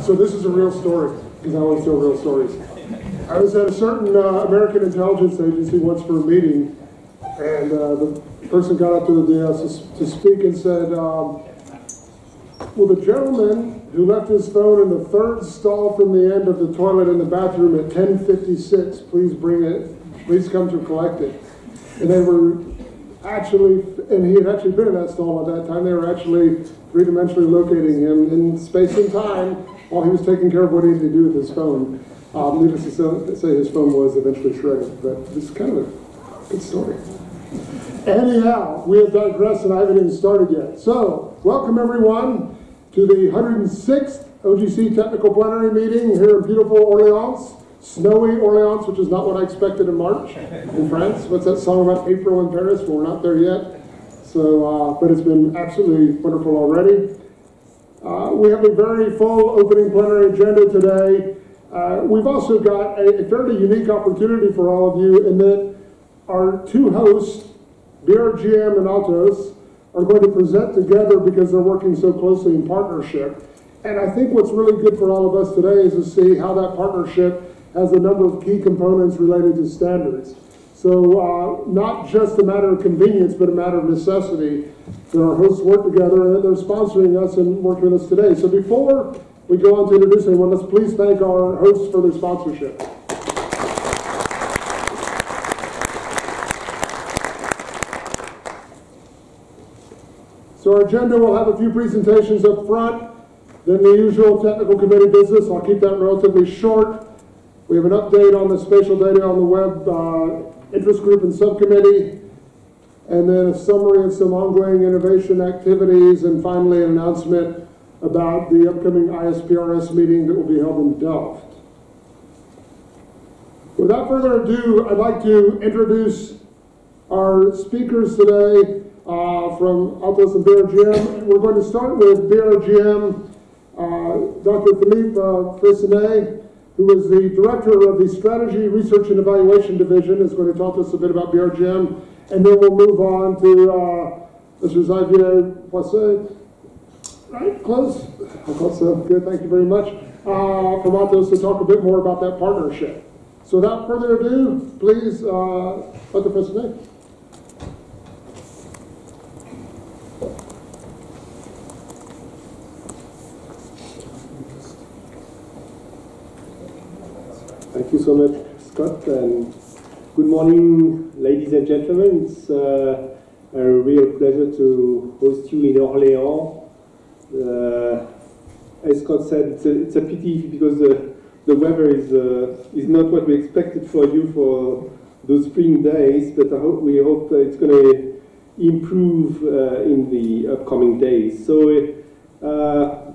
So this is a real story, because I always tell real stories. I was at a certain American intelligence agency once for a meeting, and the person got up to the dais to speak and said, will the gentleman who left his phone in the third stall from the end of the toilet in the bathroom at 10:56, please come to collect it. And they were actually, and he had actually been in that stall at that time, they were actually three-dimensionally locating him in space and time while he was taking care of what he needed to do with his phone. Needless to say, his phone was eventually shredded, but it's kind of a good story. Anyhow, we have digressed and I haven't even started yet. So, welcome everyone to the 106th OGC Technical Plenary meeting here in beautiful Orleans. Snowy Orleans, which is not what I expected in March in France. What's that song about April in Paris? Well, we're not there yet. So, but it's been absolutely wonderful already. We have a very full opening plenary agenda today. We've also got a fairly unique opportunity for all of you in that our two hosts, BRGM and Altos, are going to present together because they're working so closely in partnership. And I think what's really good for all of us today is to see how that partnership has a number of key components related to standards. So not just a matter of convenience, but a matter of necessity that our hosts work together and that they're sponsoring us and working with us today. So before we go on to introduce anyone, let's please thank our hosts for their sponsorship. So our agenda will have a few presentations up front, then the usual technical committee business. I'll keep that relatively short. We have an update on the spatial data on the web interest group and subcommittee, and then a summary of some ongoing innovation activities, and finally an announcement about the upcoming ISPRS meeting that will be held in Delft. Without further ado, I'd like to introduce our speakers today from Altos and BRGM. We're going to start with BRGM, Dr. Philippe Frissonnet, who is the director of the Strategy, Research, and Evaluation Division, is going to talk to us a bit about BRGM, and then we'll move on to Mr. Xavier Poisset. Right, close? I thought so. Good, thank you very much. From Altos to talk a bit more about that partnership. So without further ado, please, Dr. Frissonnet. Thank you so much, Scott, and good morning, ladies and gentlemen. It's a real pleasure to host you in Orléans. As Scott said, it's a pity because the weather is not what we expected for you for those spring days, but we hope it's going to improve in the upcoming days. So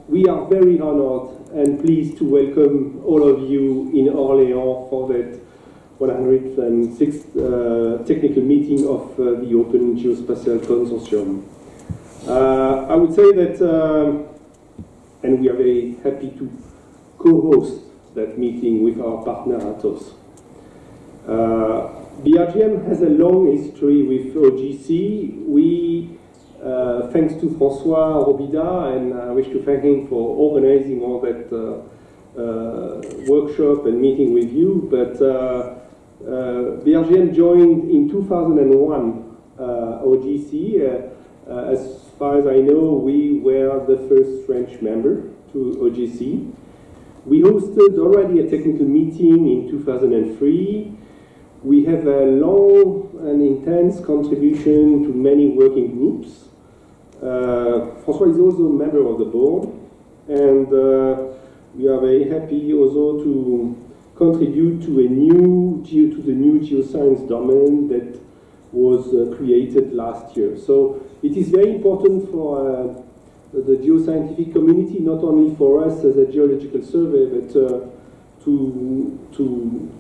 we are very honored and pleased to welcome all of you in Orléans for that 106th technical meeting of the Open Geospatial Consortium. I would say that, and we are very happy to co-host that meeting with our partner Atos. BRGM has a long history with OGC. We thanks to François Robida, and I wish to thank him for organizing all that workshop and meeting with you. But BRGM joined in 2001 OGC. As far as I know, we were the first French member to OGC. We hosted already a technical meeting in 2003. We have a long and intense contribution to many working groups. François is also a member of the board, and we are very happy also to contribute to the new geoscience domain that was created last year. So it is very important for the geoscientific community, not only for us as a geological survey, but to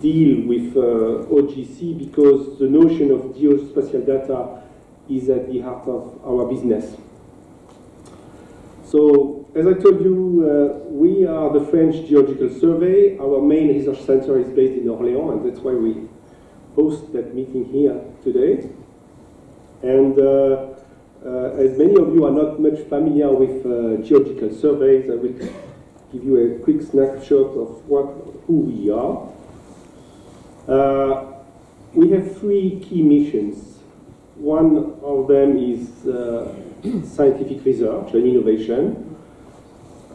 deal with OGC, because the notion of geospatial data is at the heart of our business. So, as I told you, we are the French Geological Survey. Our main research center is based in Orléans, and that's why we host that meeting here today. And as many of you are not much familiar with geological surveys, I will give you a quick snapshot of who we are. We have three key missions. One of them is scientific research and innovation,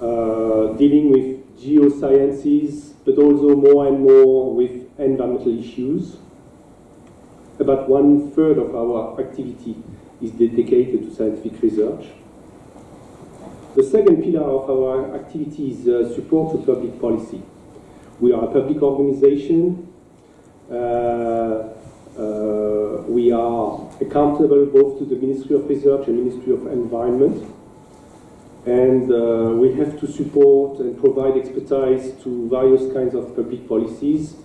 dealing with geosciences, but also more and more with environmental issues. About 1/3 of our activity is dedicated to scientific research. The second pillar of our activity is support to public policy. We are a public organization. We are accountable both to the Ministry of Research and Ministry of Environment. And we have to support and provide expertise to various kinds of public policies,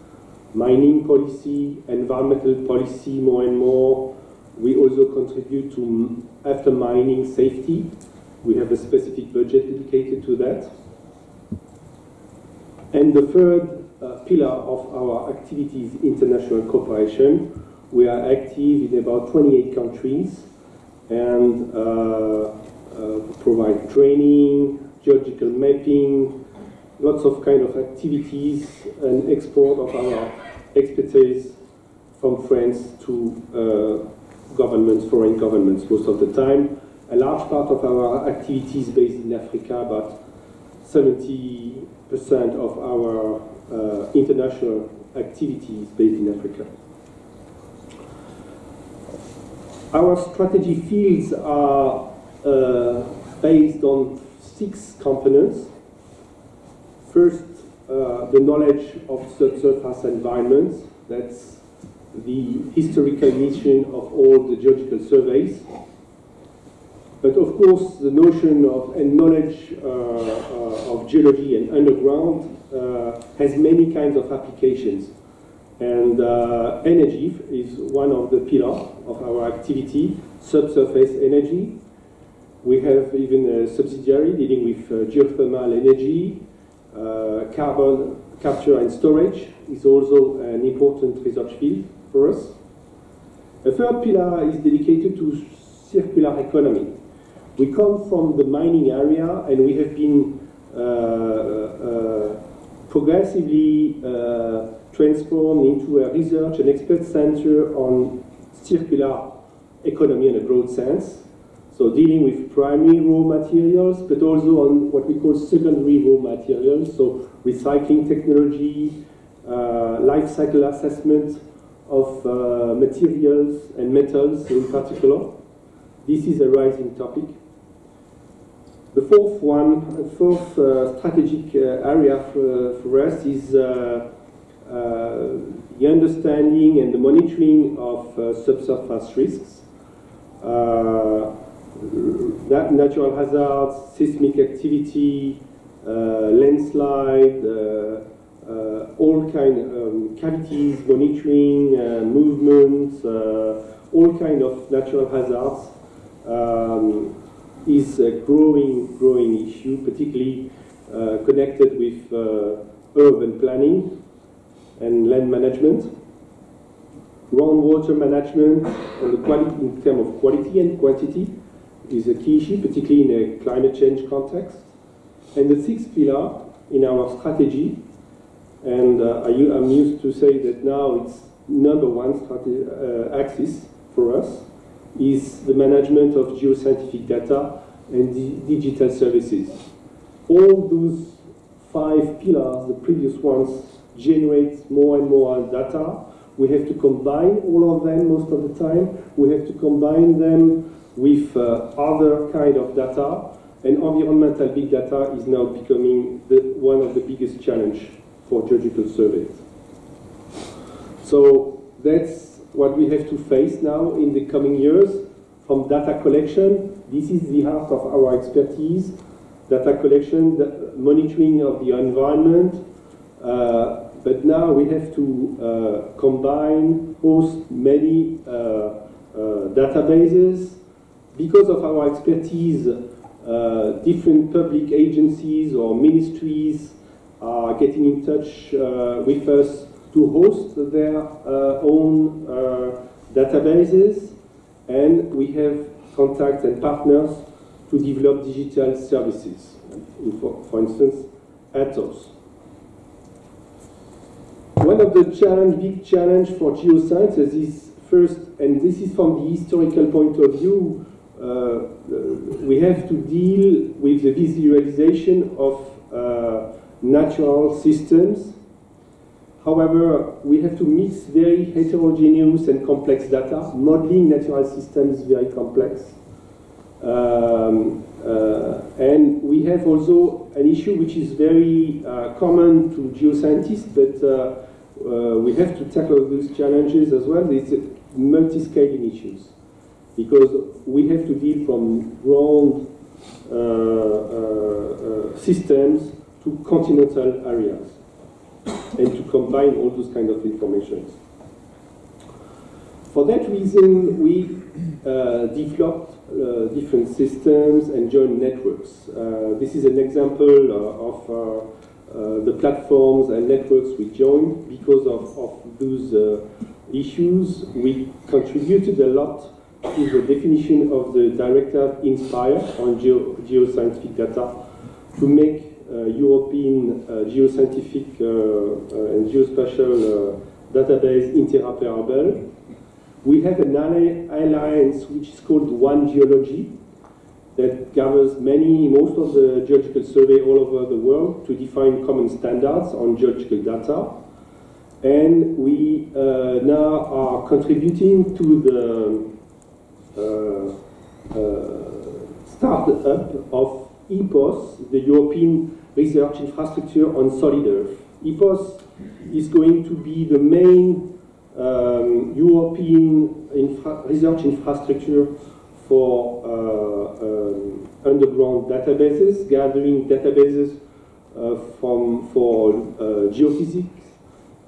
mining policy, environmental policy more and more. We also contribute to after mining safety. We have a specific budget dedicated to that. And the third pillar of our activity is international cooperation. We are active in about 28 countries and provide training, geological mapping, lots of kind of activities and export of our expertise from France to governments, foreign governments most of the time. A large part of our activity is based in Africa, about 70% of our international activity is based in Africa. Our strategy fields are based on 6 components. First, the knowledge of subsurface environments. That's the historical mission of all the geological surveys. But of course, the notion of and knowledge of geology and underground has many kinds of applications. And energy is one of the pillars of our activity, subsurface energy. We have even a subsidiary dealing with geothermal energy. Carbon capture and storage is also an important research field for us. A third pillar is dedicated to circular economy. We come from the mining area and we have been progressively transformed into a research and expert center on circular economy in a broad sense. So dealing with primary raw materials, but also on what we call secondary raw materials, so recycling technology, life cycle assessment of materials and metals in particular. This is a rising topic. The fourth strategic area for us is the understanding and the monitoring of subsurface risks. Natural hazards, seismic activity, landslide, all kind of cavities, monitoring, movements, all kind of natural hazards is a growing issue, particularly connected with urban planning and land management. Groundwater management and the quality, in terms of quality and quantity, is a key issue, particularly in a climate change context. And the sixth pillar in our strategy, and I'm used to say that now it's number one axis for us, is the management of geoscientific data and digital services. All those 5 pillars, the previous ones, generate more and more data. We have to combine all of them most of the time. We have to combine them with other kind of data, and environmental big data is now becoming one of the biggest challenge for geological surveys. So that's what we have to face now in the coming years. From data collection, this is the heart of our expertise, data collection, the monitoring of the environment, but now we have to combine, host many databases. Because of our expertise, different public agencies or ministries are getting in touch with us to host their own databases, and we have contacts and partners to develop digital services. For instance, ethos. One of the big challenge for geosciences is first, and this is from the historical point of view, we have to deal with the visualization of natural systems. However, we have to mix very heterogeneous and complex data. Modeling natural systems is very complex. And we have also an issue which is very common to geoscientists, but we have to tackle those challenges as well. It's multi-scaling issues, because we have to deal from ground systems to continental areas, and to combine all those kind of information. For that reason, we developed different systems and joint networks. This is an example of the platforms and networks we joined. Because of those issues, we contributed a lot to the definition of the Directive INSPIRE on geoscientific data to make European geoscientific and geospatial database interoperable. We have an alliance which is called One Geology that gathers most of the geological survey all over the world to define common standards on geological data. And we now are contributing to the startup of EPOS, the European Research Infrastructure on Solid Earth. EPOS is going to be the main European research infrastructure for underground databases, gathering databases for geophysics,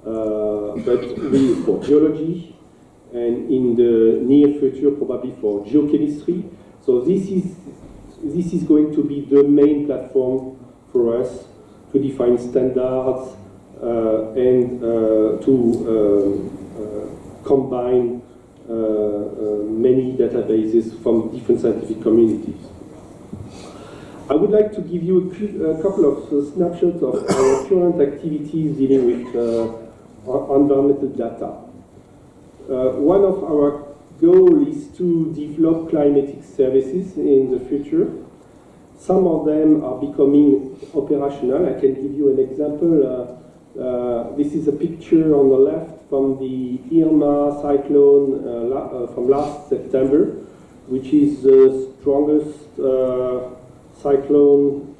but for geology, and in the near future probably for geochemistry. So this is going to be the main platform for us to define standards and to combine many databases from different scientific communities. I would like to give you a couple of snapshots of our current activities dealing with environmental data. One of our goals is to develop climatic services in the future. Some of them are becoming operational. I can give you an example. This is a picture on the left from the Irma cyclone from last September, which is the strongest cyclone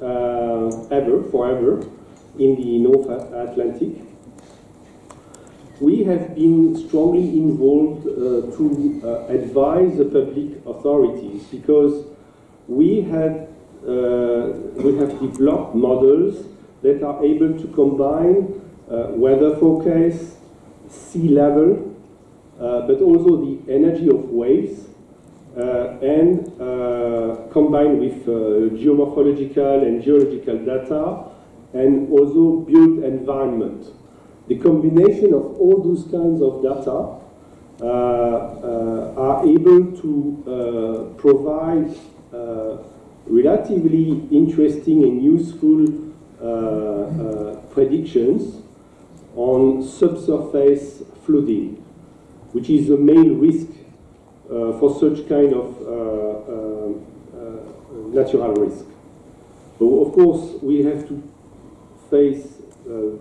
forever in the North Atlantic. We have been strongly involved to advise the public authorities, because we have developed models that are able to combine weather forecasts, sea level, but also the energy of waves, and combined with geomorphological and geological data, and also built environment. The combination of all those kinds of data are able to provide relatively interesting and useful predictions on subsurface flooding, which is the main risk for such kind of natural risk. So of course, we have to face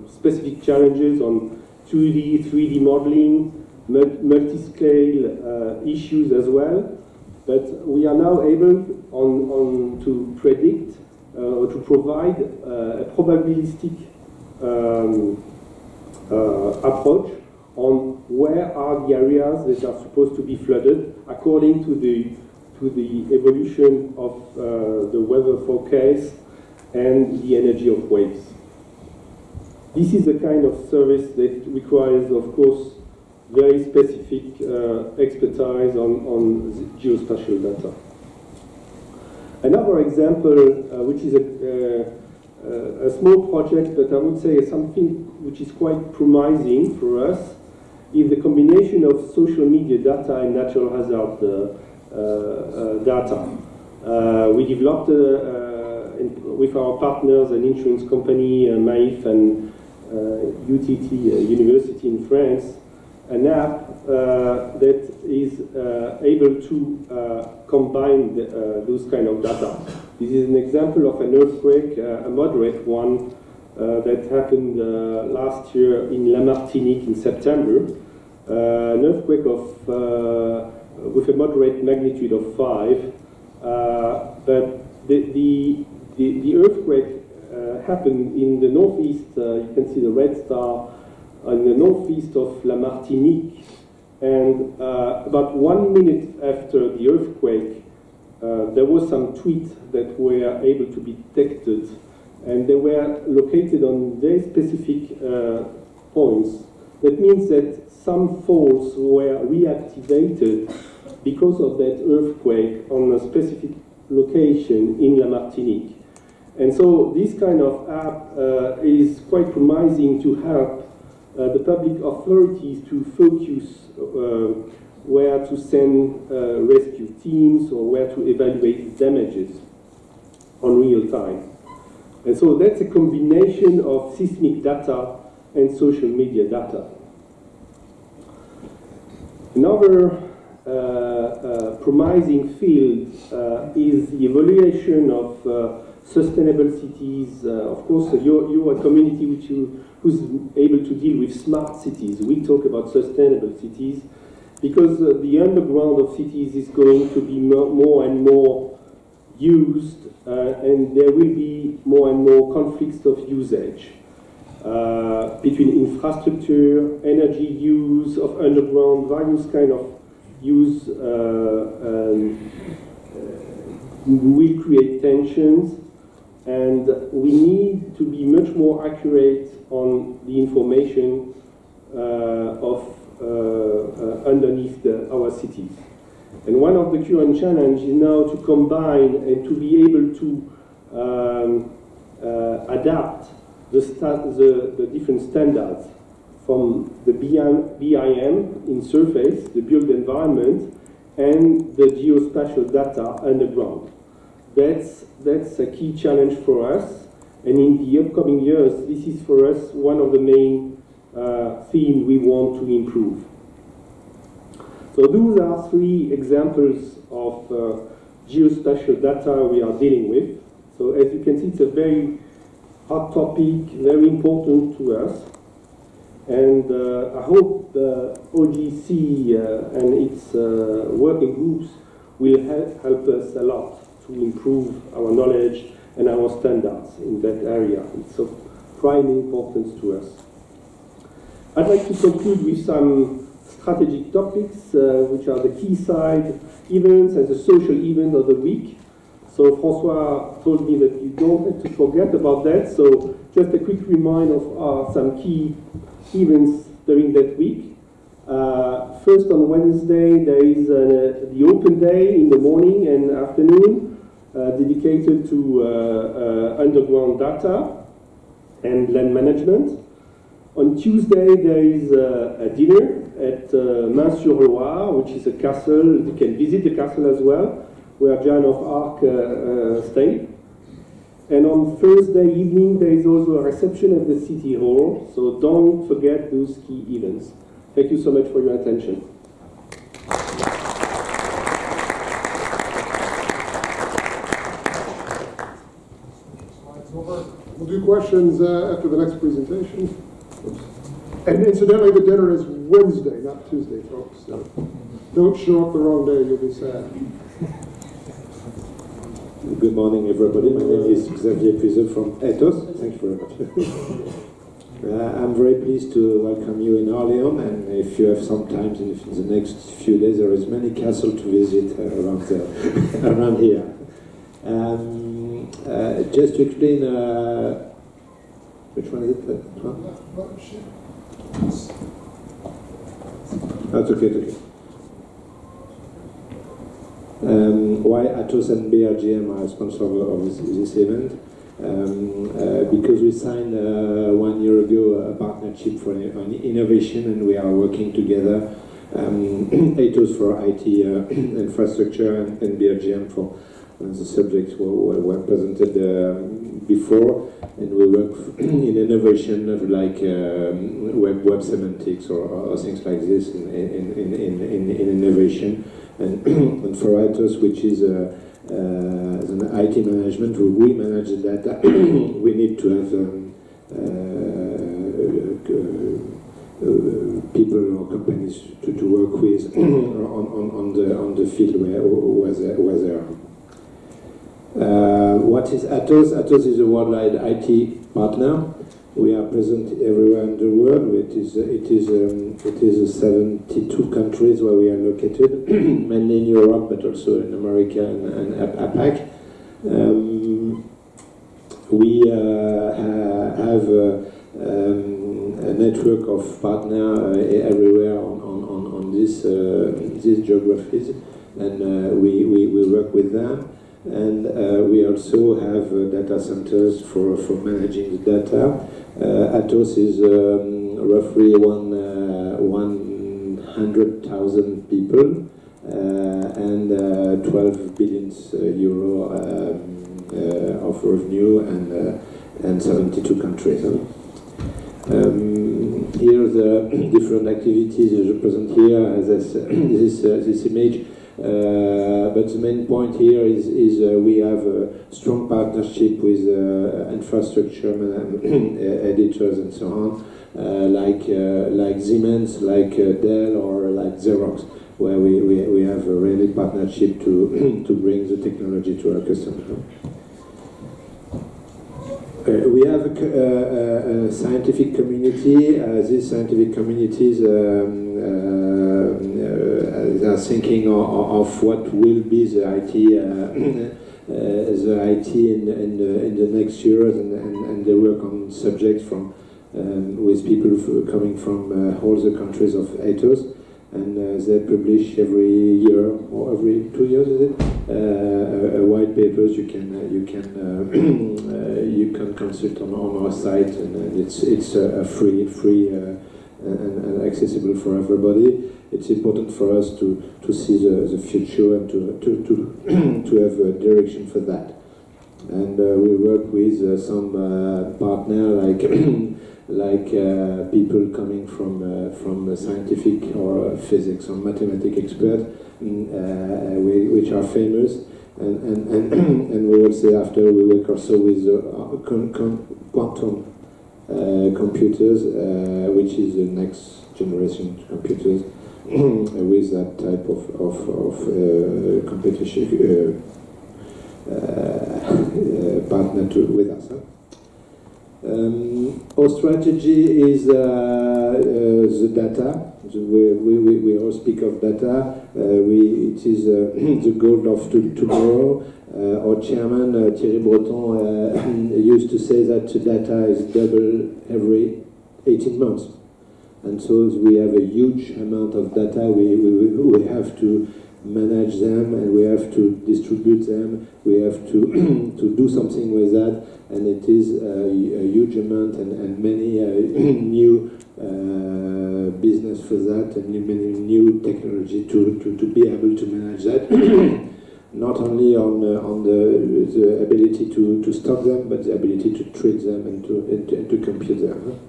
specific challenges on 2D, 3D modeling, multi-scale issues as well. But we are now able to predict or to provide a probabilistic approach on where are the areas that are supposed to be flooded according to the evolution of the weather forecast and the energy of waves. This is a kind of service that requires, of course, very specific expertise on geospatial data. Another example, which is a small project, but I would say something which is quite promising for us, is the combination of social media data and natural hazard data. We developed with our partners, an insurance company, Maif and UTT University in France, an app that is able to combine those kind of data. This is an example of an earthquake, a moderate one, that happened last year in La Martinique in September. An earthquake with a moderate magnitude of 5, but the earthquake happened in the northeast. You can see the red star in the northeast of La Martinique, and about 1 minute after the earthquake, there was some tweets that were able to be detected, and they were located on very specific points. That means that some faults were reactivated because of that earthquake on a specific location in La Martinique. And so this kind of app is quite promising to help the public authorities to focus where to send rescue teams or where to evaluate damages on real time. And so that's a combination of seismic data and social media data. Another promising field is the evaluation of sustainable cities. Of course, you're a community who's able to deal with smart cities. We talk about sustainable cities because the underground of cities is going to be more and more used, and there will be more and more conflicts of usage between infrastructure, energy use of underground, various kind of use will create tensions, and we need to be much more accurate on the information of underneath our cities. And one of the current challenges is now to combine and to be able to adapt the different standards from the BIM in surface, the built environment, and the geospatial data underground. That's a key challenge for us, and in the upcoming years, this is for us one of the main themes we want to improve. So those are 3 examples of geospatial data we are dealing with. So as you can see, it's a very hot topic, very important to us. And I hope the OGC and its working groups will help us a lot to improve our knowledge and our standards in that area. It's of prime importance to us. I'd like to conclude with some strategic topics, which are the key side events and the social event of the week. So François told me that you don't have to forget about that, so just a quick reminder of some key events during that week. First, on Wednesday, there is the open day in the morning and afternoon, dedicated to underground data and land management. On Tuesday, there is a dinner at Main-sur-Loire, which is a castle. You can visit the castle as well, where Joan of Arc stayed. And on Thursday evening, there is also a reception at the City Hall, so don't forget those key events. Thank you so much for your attention. Slides over. We'll do questions after the next presentation. And incidentally, the dinner is Wednesday, not Tuesday, folks. So don't show up the wrong day, you'll be sad. Good morning, everybody. My name is Xavier Puiseux from Ethos. Thank you very much. I'm very pleased to welcome you in Orléans, and if you have some time in the next few days, there is many castles to visit around here. Just to explain, which one is it? That one? That's okay, it's okay. Why Atos and BRGM are sponsors of this event? Because we signed 1 year ago a partnership for innovation, and we are working together. Atos for IT infrastructure and BRGM for the subjects were presented before, and we work in innovation of like web semantics or things like this in innovation, and for Atos, which is an IT management, we manage the data. We need to have people or companies to work with on the field where they are. What is Atos? Atos is a worldwide IT partner. We are present everywhere in the world. It is 72 countries where we are located, mainly in Europe, but also in America and APAC. We have a network of partners everywhere on these geographies, and we work with them. And we also have data centers for managing the data. Atos is roughly 100,000 people and 12 billion euro of revenue and 72 countries. Here the different activities are represented here as this image. But the main point here is we have a strong partnership with infrastructure editors and so on, like Siemens, like Dell, or like Xerox, where we have a really partnership to bring the technology to our customers. We have a scientific community. These scientific communities are thinking of what will be the IT in the next years, and they work on subjects from with people coming from all the countries of Atos, and they publish every year or every 2 years, is it? White papers you can consult on our site, and it's free and accessible for everybody. It's important for us to see the future and to have a direction for that. And we work with some partner like people coming from scientific or physics or mathematics experts, which are famous. And we will say after we work also with quantum computers, which is the next generation computers, with that type of competition partner with us. Our strategy is the data. We all speak of data. It is the goal of tomorrow. Our chairman, Thierry Breton, used to say that data is double every 18 months. And so we have a huge amount of data. We have to manage them, and we have to distribute them. We have to do something with that, and it is a huge amount and many new business for that, and many new technology to be able to manage that. Not only on the ability to stock them, but the ability to treat them and to compute them.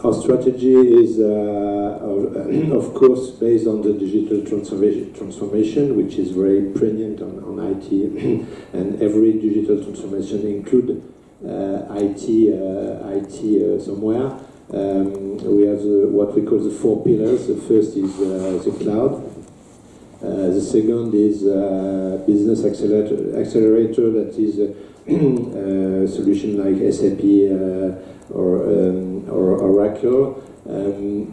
Our strategy is, of course, based on the digital transformation, which is very pregnant on IT, and every digital transformation includes IT somewhere. We have what we call the 4 pillars. The first is the cloud. The second is business accelerator, that is a solution like SAP or Oracle.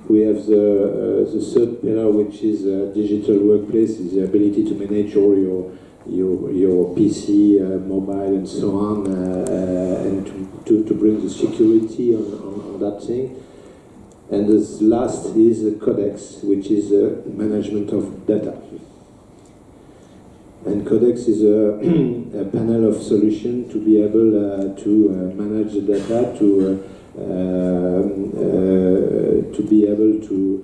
We have the third pillar, which is digital workplace, is the ability to manage all your PC, mobile, and so on, and to bring the security on that thing. And the last is the Codex, which is management of data. And Codex is a panel of solutions to be able to manage the data, to be able to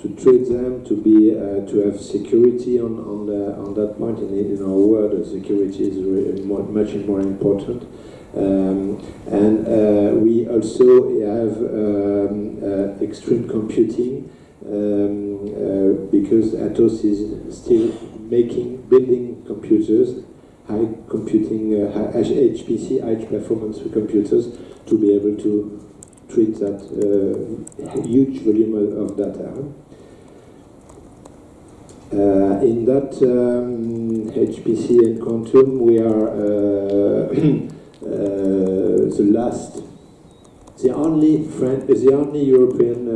treat them, to have security on that point. And in our world, security is much more important. And we also have extreme computing because Atos is still building computers, high computing, HPC, high performance computers, to be able to treat that huge volume of data. In that HPC and quantum, we are the only European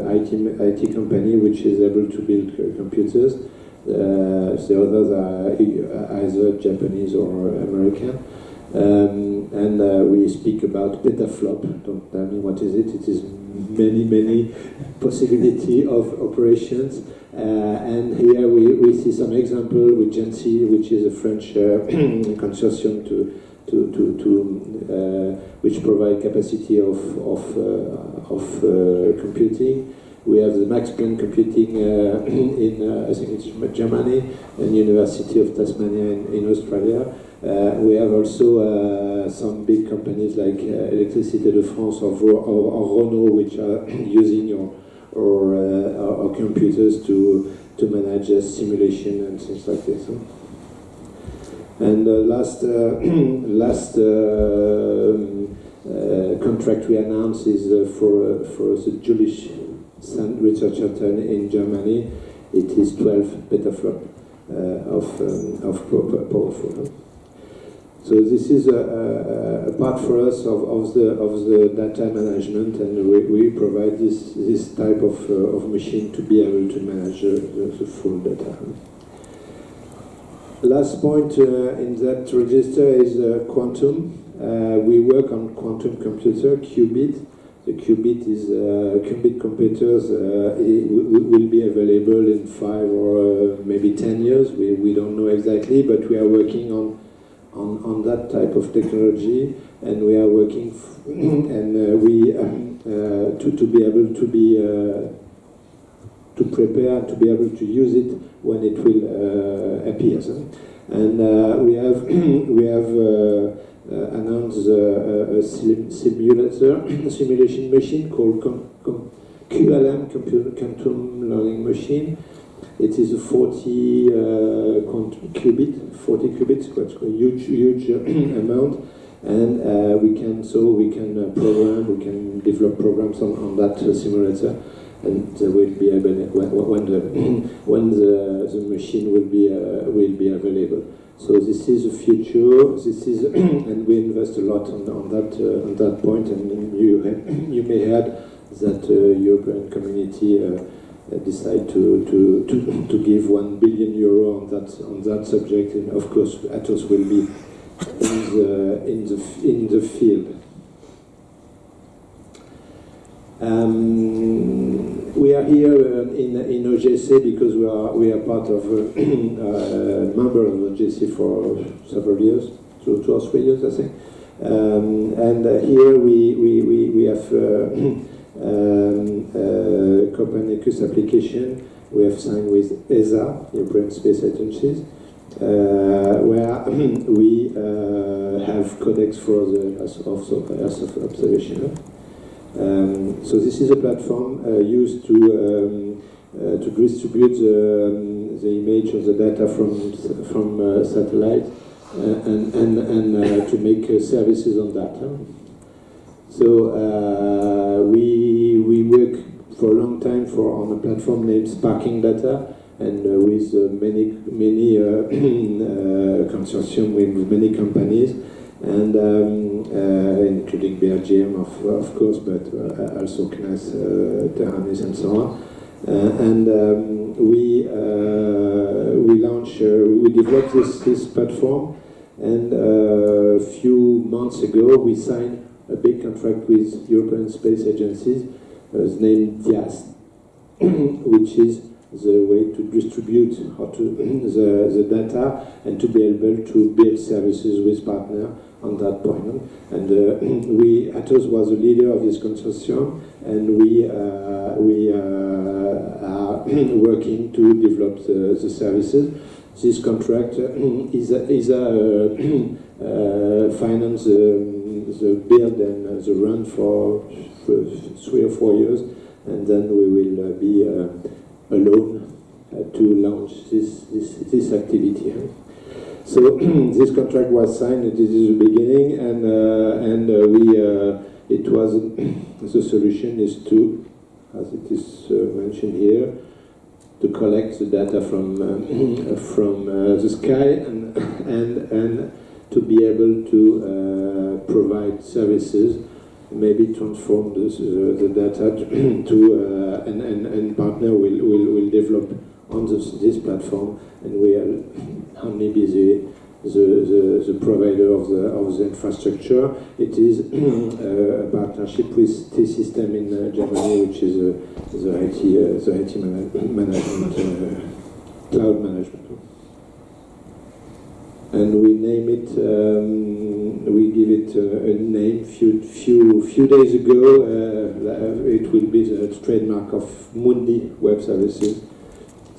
IT company which is able to build computers. The others are either Japanese or American. And we speak about petaflop. Don't tell me what is it. It is many possibility of operations. And here we see some example with GENSI, which is a French consortium which provide capacity of computing. We have the Max Planck computing in I think it's Germany, and University of Tasmania in Australia. We have also some big companies like Électricité de France or Renault, which are using our computers to manage simulation and things like this. And the last contract we announced is for the Jülich Research Center in Germany. It is 12 petaflop of powerful. So this is a part for us of the data management, and we provide this type of machine to be able to manage the full data. Last point in that register is quantum. We work on quantum computer, qubit. The qubit is qubit computers will be available in 5 or maybe 10 years. We don't know exactly, but we are working on that type of technology, and we are working to be able to prepare to be able to use it when it will appear. And we have announced a simulation machine called QLM, Quantum Learning Machine. It is a 40 qubits, quite a huge amount, and we can program, we can develop programs on that simulator, and we'll be able when the machine will be available. So this is the future. This is and we invest a lot on that point. And you may add that European community decide to give €1 billion on that subject, and of course Atos will be in the field. We are here in OGC because we are part of member of OGC for several years, 2 or 3 years, I think. And here we have Copernicus application. We have signed with ESA, European Space Agencies, where we have codecs for the Earth observation. So this is a platform used to distribute the image of the data from satellite and to make services on that. So we work for a long time on a platform named Sparking Data, and with many consortium with many companies, and including Belgium, of course, but also CNES, Terranis, and so on. And we developed this platform, and a few months ago we signed a big contract with European Space Agencies, named DIAS, which is the way to distribute the data and to be able to build services with partners on that point. And Atos was a leader of this consortium, and we are working to develop the services. This contract is finance the build and the run for 3 or 4 years, and then we will be alone to launch this activity. So this contract was signed. This is the beginning, and it was the solution is to, as it is mentioned here, to collect the data from the sky and to be able to provide services, maybe transform the data to and partner will develop on this platform, and we are only be the provider of the infrastructure. It is a partnership with T-System in Germany, which is the IT management, cloud management. And we name it, we give it a name few days ago. It will be the trademark of Mundi Web Services.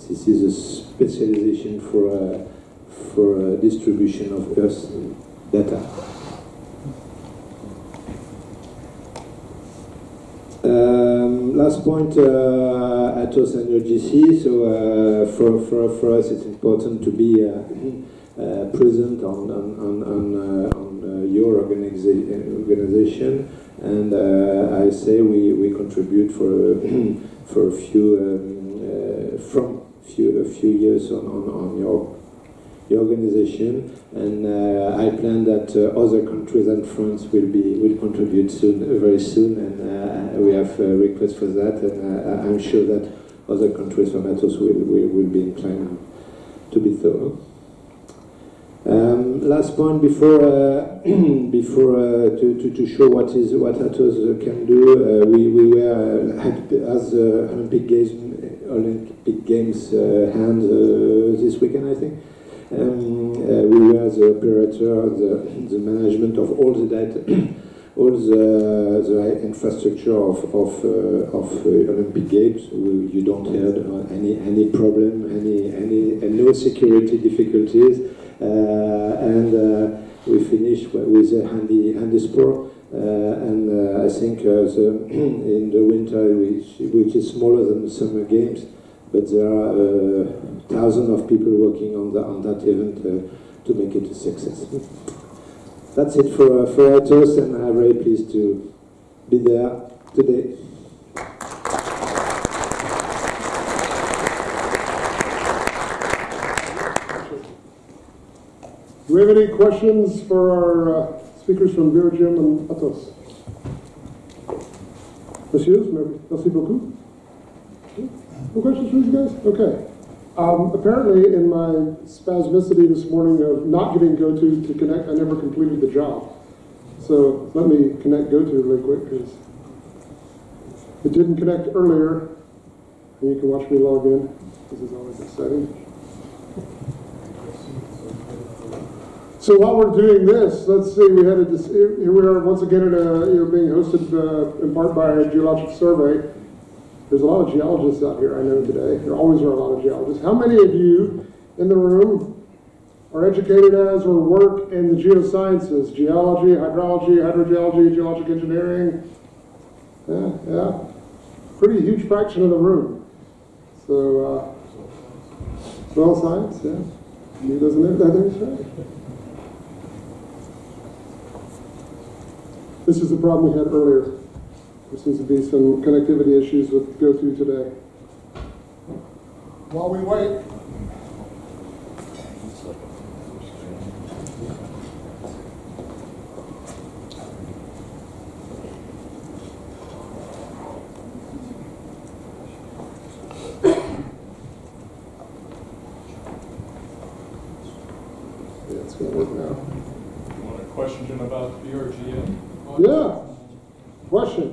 This is a specialization for distribution of Earth data. Last point, Atos and OGC. So for us, it's important to be present on your organization, and I say we contribute for a few from a few years on your organization, and I plan that other countries and France will contribute very soon, and we have a request for that, and I'm sure that other countries from Atos will be inclined to be so. Last point before to show what Atos can do. We were as Olympic Games hand this weekend, I think. We were the operator, the management of all the data, all the infrastructure of Olympic Games. You don't have any problem, no security difficulties, and we finished with a handy sport. And I think in the winter, which is smaller than the summer games, but there are thousands of people working on that event to make it a success. That's it for Atos, and I'm very pleased to be there today. Do we have any questions for our speakers from Belgium and Atos? Messieurs, merci beaucoup. No questions from you guys? Okay. Apparently, in my spasmicity this morning of not getting GoTo to connect, I never completed the job. So let me connect GoTo really quick, because it didn't connect earlier. And you can watch me log in. This is always exciting. So while we're doing this, let's see. Here we are once again at being hosted in part by a geologic survey. There's a lot of geologists out here, I know today. There always are a lot of geologists. How many of you in the room are educated as or work in the geosciences? Geology, hydrology, hydrogeology, geologic engineering? Yeah. Pretty huge fraction of the room. So, soil science, yeah. He doesn't know that, that's right. This is the problem we had earlier. There seems to be some connectivity issues with GoTo today. While we wait, yeah, it's going to work now. You want a question about BRGM? Yeah, question.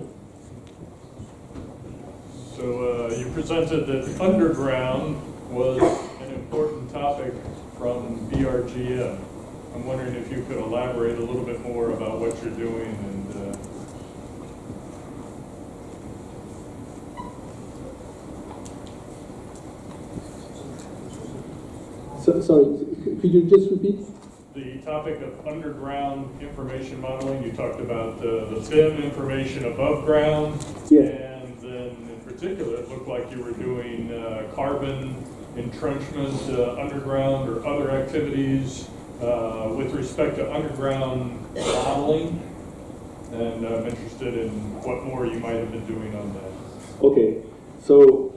So you presented that underground was an important topic from BRGM. I'm wondering if you could elaborate a little bit more about what you're doing and sorry, could you just repeat? the topic of underground information modeling. You talked about the BIM information above ground, Yeah. and then in particular, it looked like you were doing carbon entrenchment underground or other activities with respect to underground modeling. And I'm interested in what more you might have been doing on that. Okay, so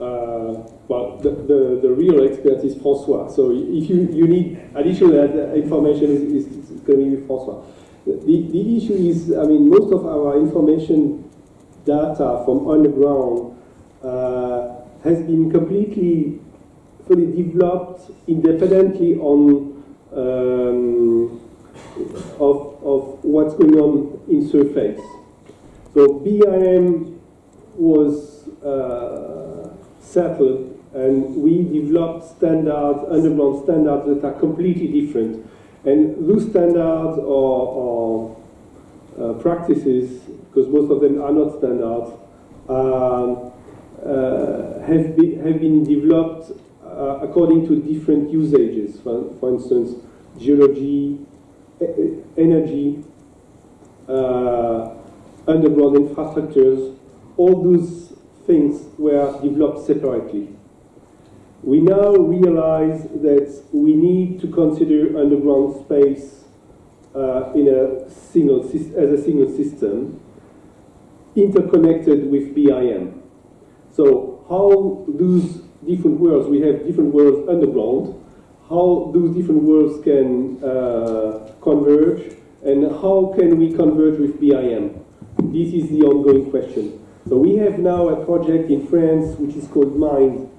well, the real expert is François. So if you need additional information, is going to be with François. The issue is, I mean, most of our information data from underground has been completely fully developed independently on of what's going on in surface. So BIM was settled, and we developed standards, underground standards that are completely different. And those standards or practices, because most of them are not standards, have been developed according to different usages. For instance, geology, energy, underground infrastructures, all those things were developed separately. We now realize that we need to consider underground space in a single system, interconnected with BIM. So how those different worlds, we have different worlds underground, how those different worlds can converge, and how can we converge with BIM? This is the ongoing question. So we have now a project in France which is called MIND,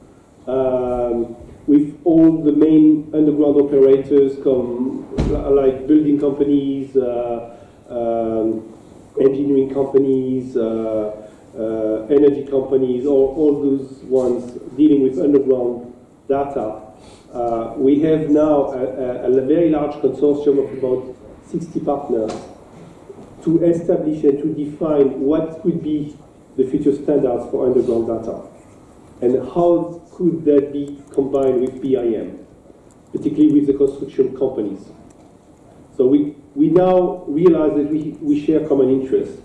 with all the main underground operators, like building companies, engineering companies, energy companies, all those ones dealing with underground data. We have now a very large consortium of about 60 partners to establish and to define what could be the future standards for underground data, and how could that be combined with BIM, particularly with the construction companies. So we now realize that we share common interests,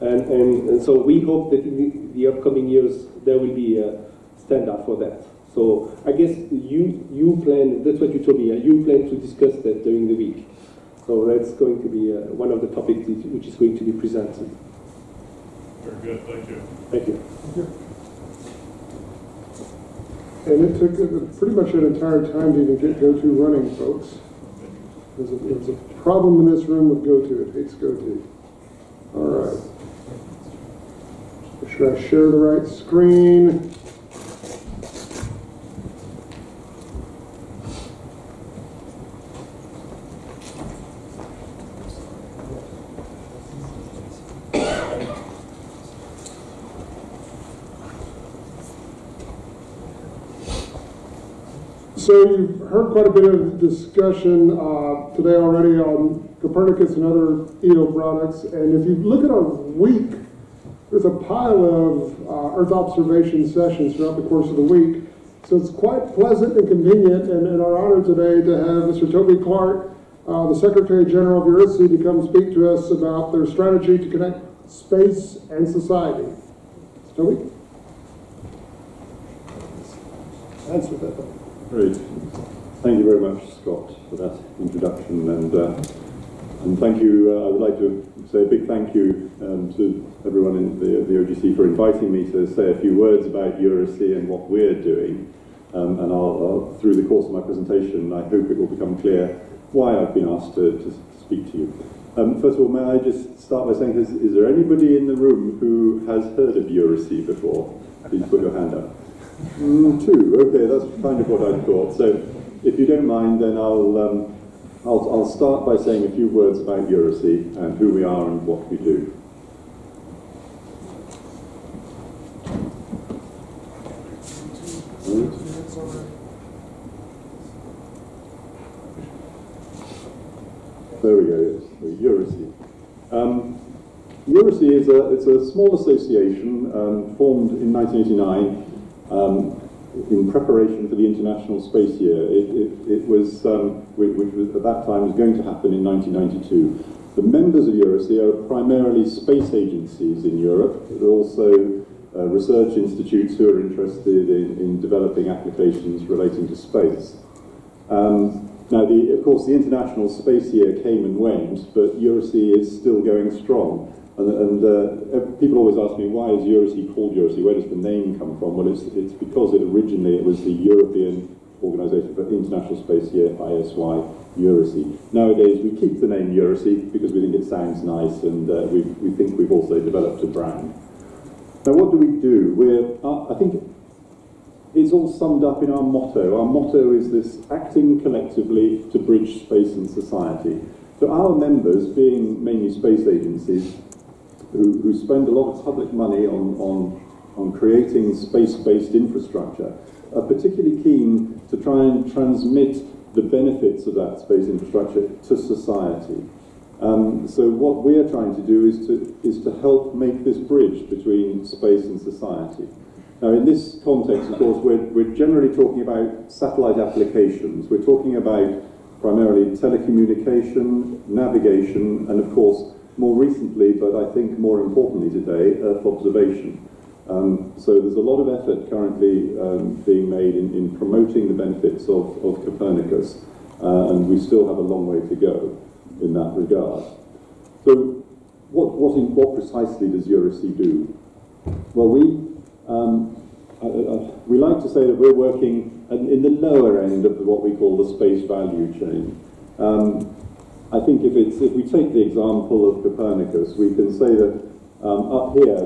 and so we hope that in the upcoming years there will be a standard for that. So I guess you plan, that's what you told me, you plan to discuss that during the week. So that's going to be one of the topics which is going to be presented. Very good, thank you. Thank you. And it took pretty much an entire time to even get GoTo running, folks. There's a problem in this room with GoTo. It hates GoTo. All right. Should I share the right screen? So you've heard quite a bit of discussion today already on Copernicus and other EO products, and if you look at our week, there's a pile of Earth observation sessions throughout the course of the week. So it's quite pleasant and convenient, and our honor today to have Mr. Toby Clark, the Secretary General of ERISI, to come speak to us about their strategy to connect space and society. Toby? Answer that. Great. Thank you very much, Scott, for that introduction, and thank you. I would like to say a big thank you to everyone in the OGC for inviting me to say a few words about ERISI and what we're doing. And I'll, through the course of my presentation, I hope it will become clear why I've been asked to speak to you. First of all, may I just start by saying, is there anybody in the room who has heard of ERISI before? Please put your hand up. Two. Okay, that's kind of what I thought. So, if you don't mind, then I'll start by saying a few words about ERISI and who we are and what we do. there we go, yes, EuroSea. EuroSea is a small association formed in 1989 in preparation for the International Space Year. It was, which was at that time was going to happen in 1992. The members of EuroSea are primarily space agencies in Europe, but also research institutes who are interested in developing applications relating to space. Now, of course, the International Space Year came and went, but EuroSea is still going strong. And people always ask me, why is EuroSea called EuroSea? Where does the name come from? Well, it's because originally it was the European Organisation for International Space Year, ISY, EuroSea. Nowadays, we keep the name EuroSea because we think it sounds nice, and we think we've also developed a brand. Now, what do we do? I think it's all summed up in our motto. Our motto is this: acting collectively to bridge space and society. So our members, being mainly space agencies, who spend a lot of public money on creating space-based infrastructure, are particularly keen to try and transmit the benefits of that space infrastructure to society. So what we are trying to do is to help make this bridge between space and society. Now, in this context, of course, we're generally talking about satellite applications. We're talking about primarily telecommunication, navigation, and of course, more recently, but I think more importantly today, Earth observation. So there's a lot of effort currently being made in promoting the benefits of Copernicus, and we still have a long way to go in that regard. So what precisely does EuroSea do? Well, we like to say that we're working in the lower end of what we call the space value chain. I think if we take the example of Copernicus, we can say that up here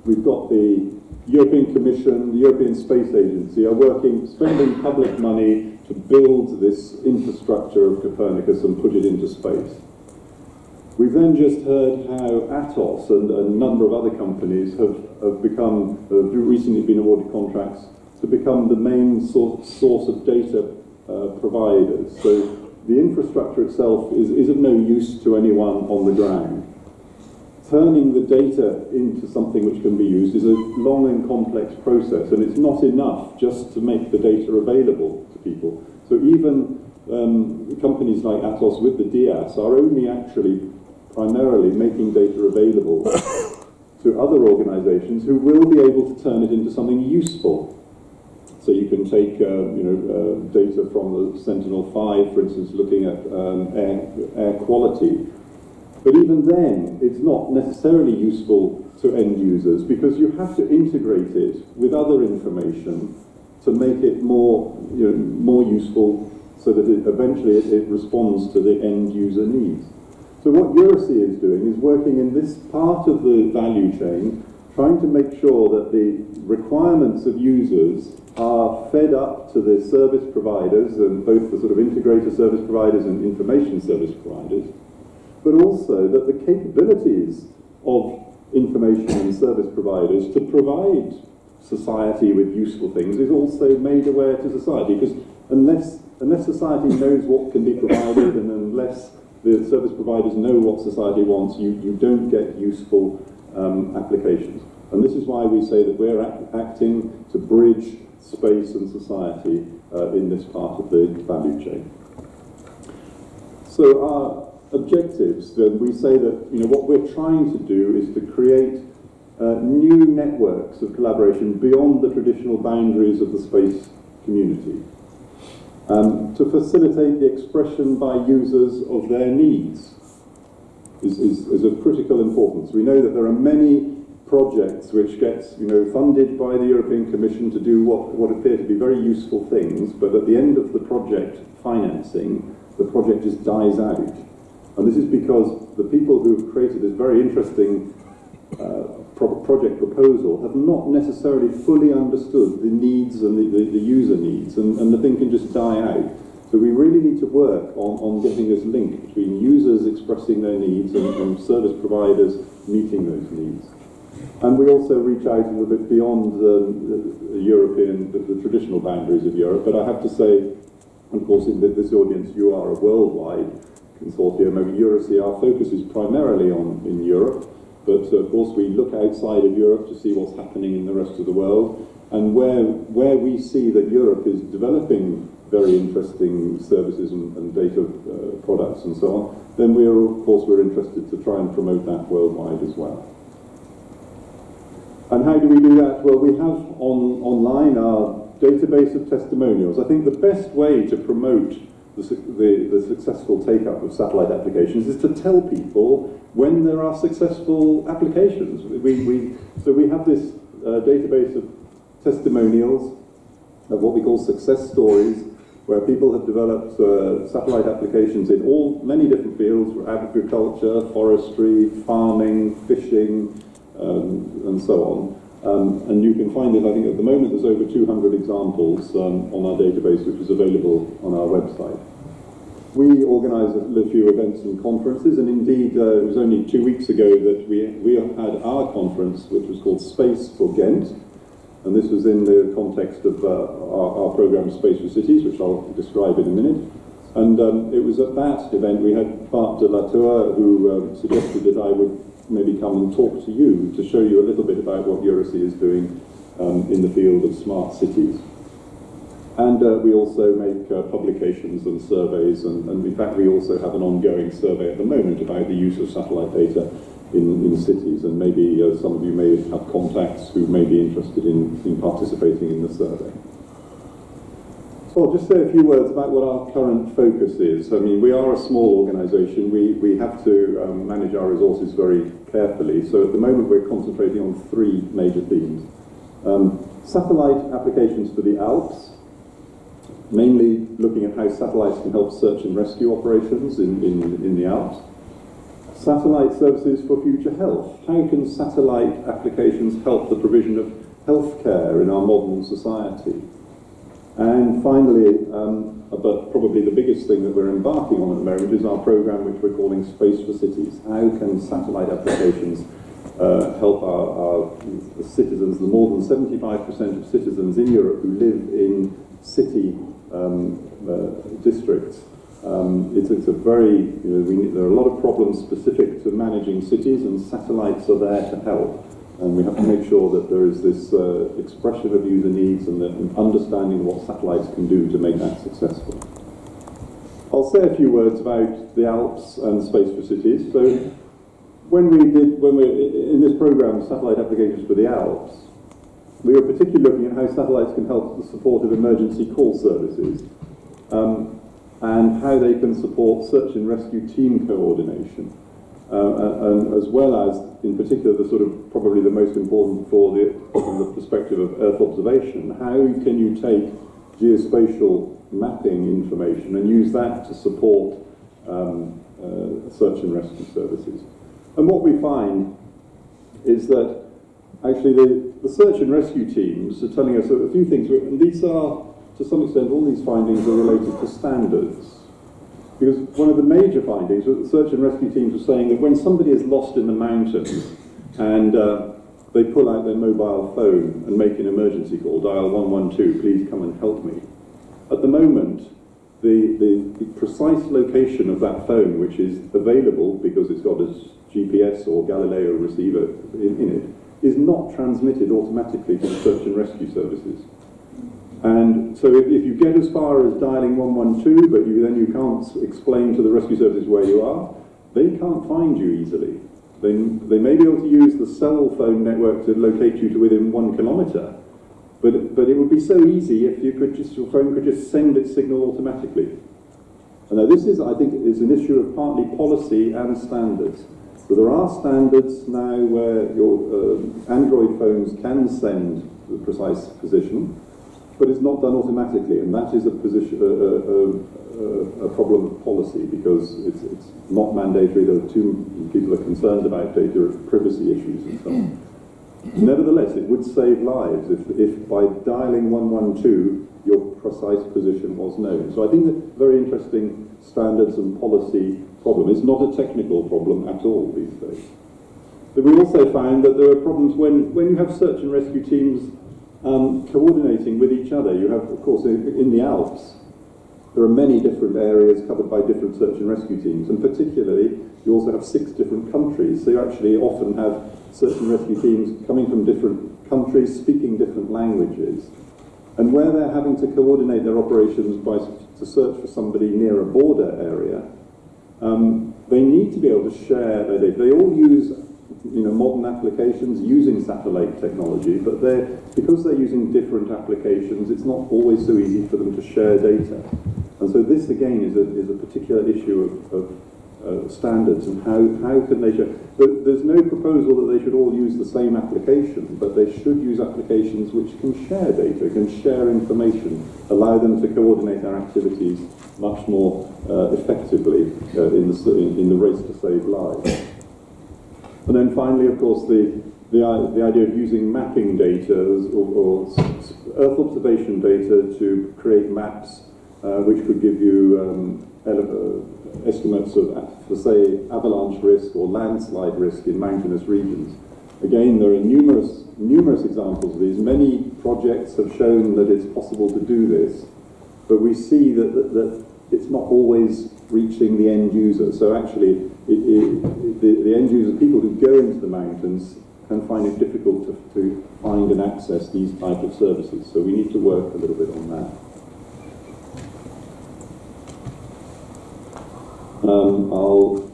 we've got the European Commission, the European Space Agency are spending public money to build this infrastructure of Copernicus and put it into space. We've then just heard how Atos and a number of other companies have recently been awarded contracts to become the main source of data providers. So the infrastructure itself is of no use to anyone on the ground. Turning the data into something which can be used is a long and complex process, and it's not enough just to make the data available to people. So even companies like Atos with the DIAS are only actually primarily making data available to other organizations who will be able to turn it into something useful. So you can take data from the Sentinel-5, for instance, looking at air quality. But even then, it's not necessarily useful to end users because you have to integrate it with other information to make it more useful so that eventually it responds to the end user needs. So what EuroSea is doing is working in this part of the value chain, trying to make sure that the requirements of users are fed up to the service providers, and both the sort of integrator service providers and information service providers, but also that the capabilities of information and service providers to provide society with useful things is also made aware to society, because unless society knows what can be provided and unless the service providers know what society wants, you don't get useful applications. And this is why we say that we're acting to bridge space and society in this part of the value chain. So our objectives, then, we say that what we're trying to do is to create new networks of collaboration beyond the traditional boundaries of the space community, to facilitate the expression by users of their needs is of critical importance. We know that there are many projects which get funded by the European Commission to do what appear to be very useful things, but at the end of the project financing, the project just dies out. And this is because the people who have created this very interesting project proposal have not necessarily fully understood the needs and the user needs, and the thing can just die out. So we really need to work on getting this link between users expressing their needs and service providers meeting those needs. And we also reach out a little bit beyond the traditional boundaries of Europe, but I have to say, of course, in this audience you are worldwide. consortium. Over EuroSea, our focus is primarily in Europe, but of course we look outside of Europe to see what's happening in the rest of the world. And where we see that Europe is developing very interesting services and data products and so on, then we're interested to try and promote that worldwide as well. And how do we do that? Well, we have online our database of testimonials. I think the best way to promote the successful take-up of satellite applications is to tell people when there are successful applications. So we have this database of testimonials of what we call success stories, where people have developed satellite applications in many different fields: agriculture, forestry, farming, fishing, and so on. And you can find it, I think at the moment there's over 200 examples on our database, which is available on our website. We organise a few events and conferences, and indeed it was only 2 weeks ago that we had our conference, which was called Space for Ghent. And this was in the context of our programme Space for Cities, which I'll describe in a minute. And it was at that event we had Bart de la Tour, who suggested that I would maybe come and talk to you to show you a little bit about what EuroSea is doing in the field of smart cities. And we also make publications and surveys, and in fact we also have an ongoing survey at the moment about the use of satellite data in cities, and maybe some of you may have contacts who may be interested in participating in the survey. So I'll just say a few words about what our current focus is. I mean, we are a small organisation. We have to manage our resources very carefully. So at the moment we're concentrating on 3 major themes. Satellite applications for the Alps, mainly looking at how satellites can help search and rescue operations in the Alps. Satellite services for future health. How can satellite applications help the provision of healthcare in our modern society? And finally, but probably the biggest thing that we're embarking on at the moment is our programme which we're calling Space for Cities. How can satellite applications help our citizens, the more than 75% of citizens in Europe who live in city districts? It's a very, there are a lot of problems specific to managing cities, and satellites are there to help. And we have to make sure that there is this expression of user needs and an understanding of what satellites can do to make that successful. I'll say a few words about the Alps and Space for Cities. So when we're in this program, Satellite Applications for the Alps, we were particularly looking at how satellites can help the support of emergency call services, and how they can support search and rescue team coordination. And as well as, in particular, the sort of probably the most important from the perspective of Earth observation, how can you take geospatial mapping information and use that to support search and rescue services? And what we find is that actually the search and rescue teams are telling us a few things, and these are, to some extent, all these findings are related to standards. Because one of the major findings was the search and rescue teams were saying that when somebody is lost in the mountains and they pull out their mobile phone and make an emergency call, dial 112, please come and help me. At the moment, the precise location of that phone, which is available because it's got a GPS or Galileo receiver in it, is not transmitted automatically to the search and rescue services. And so if you get as far as dialing 112, but then you can't explain to the rescue services where you are, they can't find you easily. They may be able to use the cell phone network to locate you to within 1 kilometre, but it would be so easy if your phone could just send its signal automatically. And now this is, I think, is an issue of partly policy and standards. So there are standards now where your Android phones can send the precise position, but it's not done automatically, and that is a problem of policy, because it's not mandatory. There are people are concerned about data privacy issues and so on. Nevertheless, it would save lives if by dialing 112 your precise position was known. So I think that very interesting standards and policy problem. It's not a technical problem at all these days. But we also found that there are problems when you have search and rescue teams coordinating with each other. You have, of course, in the Alps, there are many different areas covered by different search and rescue teams, and particularly you also have 6 different countries, so you actually often have search and rescue teams coming from different countries, speaking different languages. And where they're having to coordinate their operations to search for somebody near a border area, they need to be able to share their data. They all use modern applications using satellite technology, but because they're using different applications, it's not always so easy for them to share data. And so this, again, is a particular issue of standards and how can they share. There's no proposal that they should all use the same application, but they should use applications which can share data, can share information, allow them to coordinate their activities much more effectively in the race to save lives. And then finally, of course, the idea of using mapping data or Earth observation data to create maps which could give you estimates of, for say, avalanche risk or landslide risk in mountainous regions. Again, there are numerous examples of these. Many projects have shown that it's possible to do this, but we see that it's not always reaching the end user. So actually, the end user, people who go into the mountains, can find it difficult to find and access these type of services. So we need to work a little bit on that.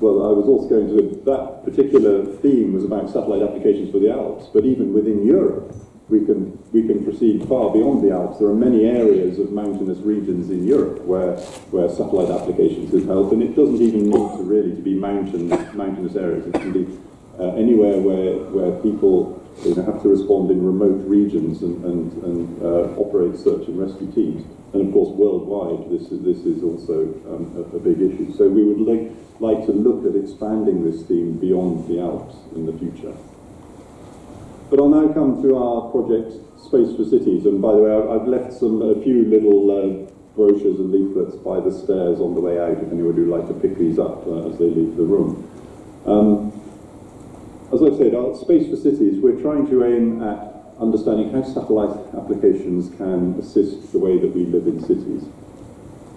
I was also going to, that particular theme was about satellite applications for the Alps, but even within Europe, we can proceed far beyond the Alps. There are many areas of mountainous regions in Europe where satellite applications could help, and it doesn't even need to really to be mountainous areas. It can be anywhere where people have to respond in remote regions and operate search and rescue teams. And of course, worldwide, this is also a big issue. So we would like to look at expanding this theme beyond the Alps in the future. But I'll now come to our project, Space for Cities. And by the way, I've left a few little brochures and leaflets by the stairs on the way out, if anyone would like to pick these up as they leave the room. As I said, our Space for Cities, we're trying to aim at understanding how satellite applications can assist the way that we live in cities.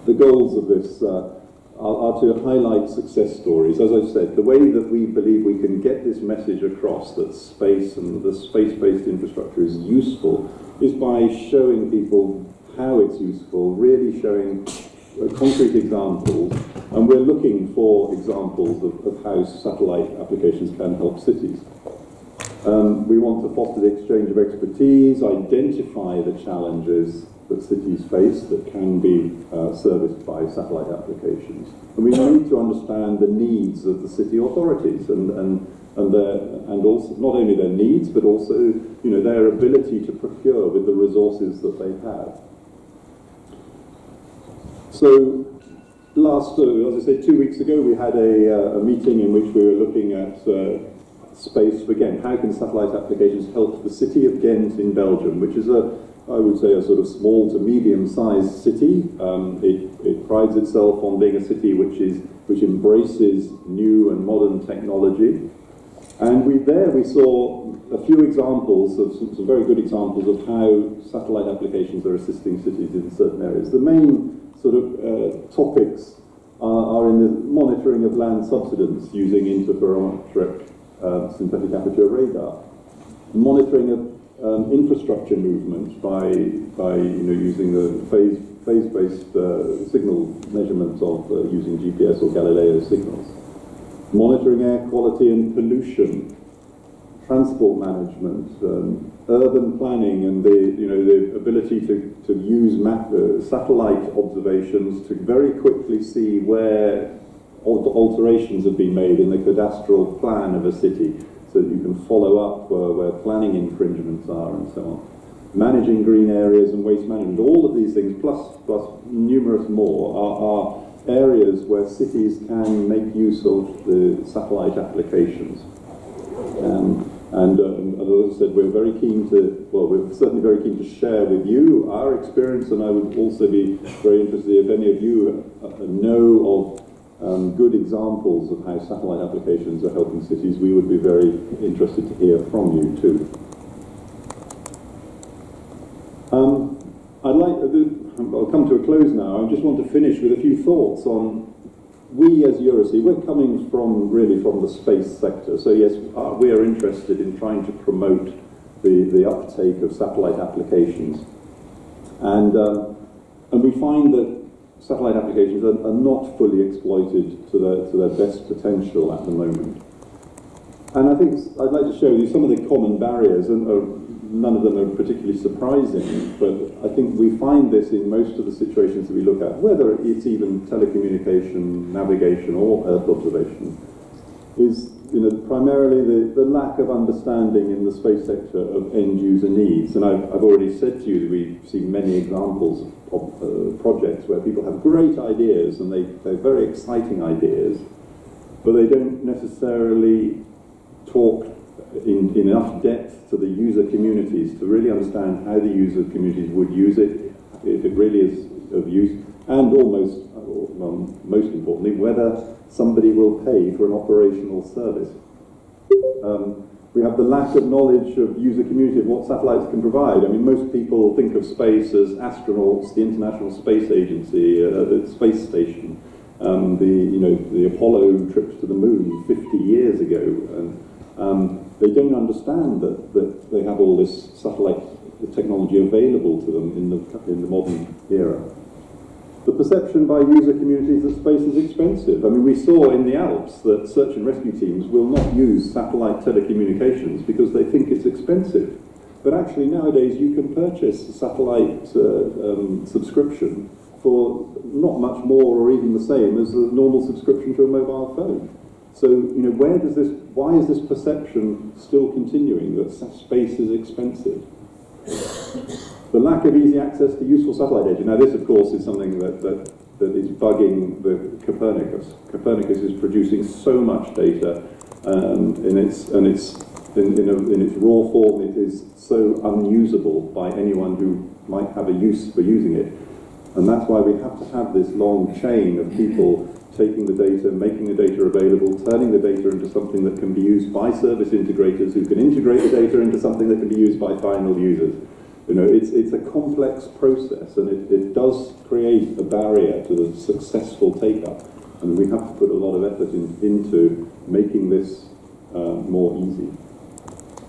The goals of this are to highlight success stories. As I've said, the way that we believe we can get this message across that space and the space-based infrastructure is useful is by showing people how it's useful, really showing concrete examples, and we're looking for examples of how satellite applications can help cities. We want to foster the exchange of expertise, identify the challenges that cities face that can be serviced by satellite applications. And we need to understand the needs of the city authorities and also not only their needs, but also their ability to procure with the resources that they have. So as I say, 2 weeks ago, we had a meeting in which we were looking at space. Again, how can satellite applications help the city of Ghent in Belgium, which is I would say, a sort of small to medium-sized city. It prides itself on being a city which embraces new and modern technology. And we saw a few examples of some very good examples of how satellite applications are assisting cities in certain areas. The main sort of topics are in the monitoring of land subsidence using interferometric synthetic aperture radar, monitoring of infrastructure movement by using the phase-based signal measurements of using GPS or Galileo signals, monitoring air quality and pollution, transport management, urban planning, and the ability to use satellite observations to very quickly see where alterations have been made in the cadastral plan of a city, so that you can follow up where planning infringements are and so on. Managing green areas and waste management, all of these things, plus numerous more, are areas where cities can make use of the satellite applications. And as I said, we're certainly very keen to share with you our experience, and I would also be very interested if any of you know of good examples of how satellite applications are helping cities. We would be very interested to hear from you too. I'll come come to a close now, I just want to finish with a few thoughts on we as Eurosea. We're coming really from the space sector, so yes, we are interested in trying to promote the uptake of satellite applications, and we find that satellite applications are not fully exploited to their best potential at the moment. And I think I'd like to show you some of the common barriers, and none of them are particularly surprising, but I think we find this in most of the situations that we look at, whether it's even telecommunication, navigation, or Earth observation, is primarily the lack of understanding in the space sector of end-user needs. And I've already said to you that we've seen many examples of projects where people have great ideas, and they're very exciting ideas, but they don't necessarily talk in enough depth to the user communities to really understand how the user communities would use it, if it really is of use, and most importantly, whether somebody will pay for an operational service. We have the lack of knowledge of user community of what satellites can provide. I mean, most people think of space as astronauts, the International Space Agency, the space station, the Apollo trips to the moon 50 years ago, and they don't understand that they have all this satellite technology available to them in the modern era. The perception by user communities that space is expensive. I mean, we saw in the Alps that search and rescue teams will not use satellite telecommunications because they think it's expensive. But actually nowadays you can purchase a satellite subscription for not much more or even the same as a normal subscription to a mobile phone. So, why is this perception still continuing that space is expensive? The lack of easy access to useful satellite data. Now, this, of course, is something that is bugging the Copernicus. Copernicus is producing so much data, in its raw form. It is so unusable by anyone who might have a use for using it, and that's why we have to have this long chain of people taking the data, making the data available, turning the data into something that can be used by service integrators who can integrate the data into something that can be used by final users. It's a complex process, and it does create a barrier to the successful take-up, and we have to put a lot of effort into making this more easy.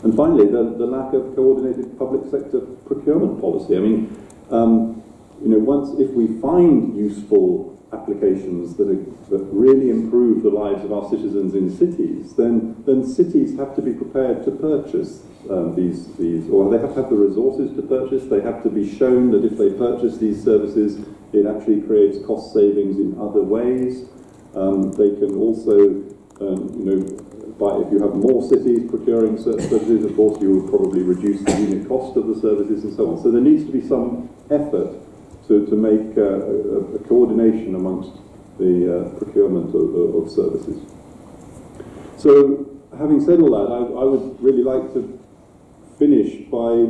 And finally, the lack of coordinated public sector procurement policy. I mean, if we find useful applications that really improve the lives of our citizens in cities, then cities have to be prepared to purchase these, or they have to have the resources to purchase. They have to be shown that if they purchase these services, it actually creates cost savings in other ways. They can also, if you have more cities procuring certain services, of course, you will probably reduce the unit cost of the services and so on. So there needs to be some effort to make a coordination amongst the procurement of services. So, having said all that, I would really like to finish by,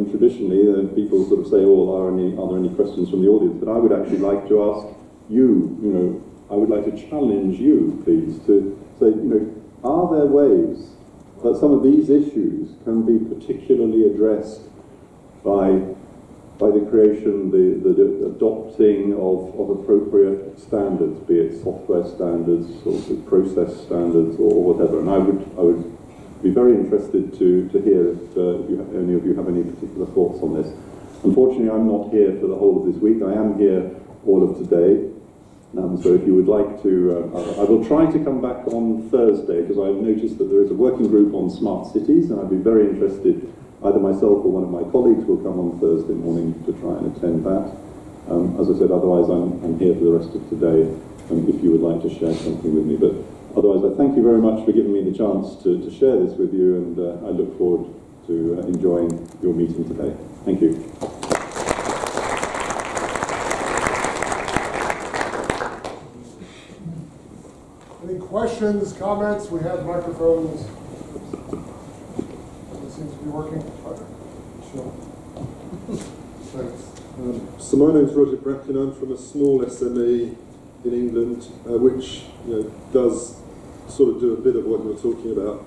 traditionally, people sort of say, "Oh, are there any questions from the audience?" But I would actually like to ask you, I would like to challenge you, please, to say, are there ways that some of these issues can be particularly addressed by the creation, the adopting of appropriate standards, be it software standards or process standards or whatever. And I would be very interested to hear if any of you have any particular thoughts on this. Unfortunately, I'm not here for the whole of this week. I am here all of today. So if you would like to, I will try to come back on Thursday, because I've noticed that there is a working group on smart cities, and I'd be very interested. Either myself or one of my colleagues will come on Thursday morning to try and attend that. As I said, otherwise I'm here for the rest of today, if you would like to share something with me. But otherwise, I thank you very much for giving me the chance to share this with you, and I look forward to enjoying your meeting today. Thank you. Any questions, comments? We have microphones. Seems to be working. Sure. Thanks. So my name's Roger Bracken. I'm from a small SME in England, which does sort of do a bit of what you're talking about.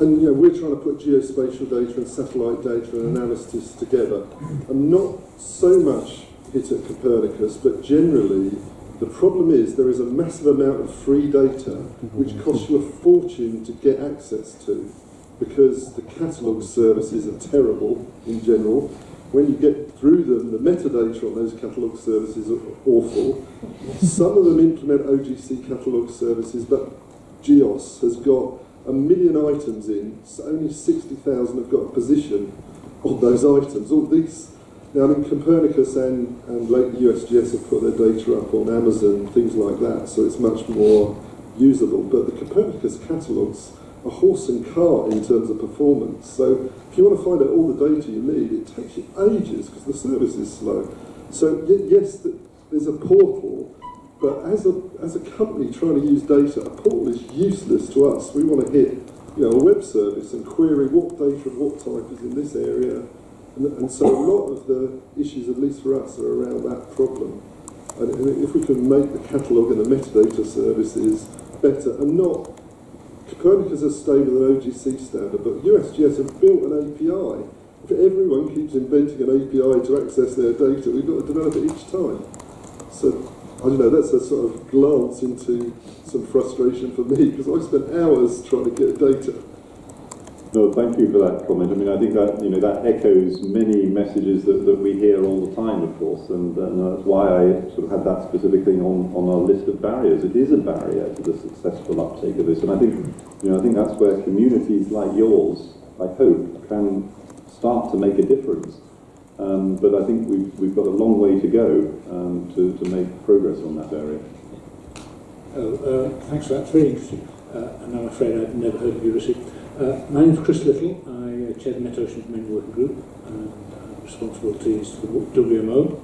And we're trying to put geospatial data and satellite data and analysis together. I'm not so much hit at Copernicus, but generally the problem is there is a massive amount of free data which costs you a fortune to get access to, because the catalogue services are terrible in general. When you get through them, the metadata on those catalogue services are awful. Some of them implement OGC catalogue services, but GEOS has got 1 million items in, so only 60,000 have got a position on those items. All these, now I mean, Copernicus and lately USGS have put their data up on Amazon, things like that, so it's much more usable. But the Copernicus catalogues are horse and cart in terms of performance. So if you want to find out all the data you need, it takes you ages because the service is slow. So yes, there's a portal, but as a company trying to use data, a portal is useless to us. We want to hit a web service and query what data and what type is in this area. And so a lot of the issues, at least for us, are around that problem. And if we can make the catalogue and the metadata services better, and not, Copernicus has stayed with an OGC standard, but USGS have built an API. If everyone keeps inventing an API to access their data, we've got to develop it each time. So, I don't know, that's a sort of glance into some frustration for me, because I spent hours trying to get data. No, thank you for that comment. I mean, I think that that echoes many messages that we hear all the time, of course, and that's why I sort of had that specific thing on our list of barriers. It is a barrier to the successful uptake of this, and I think I think that's where communities like yours, I hope, can start to make a difference. But I think we've got a long way to go to make progress on that area. Thanks for that. It's very interesting. And I'm afraid I've never heard of URISI. My name is Chris Little. I chair the Met-Ocean Domain Working Group, and responsibilities for WMO.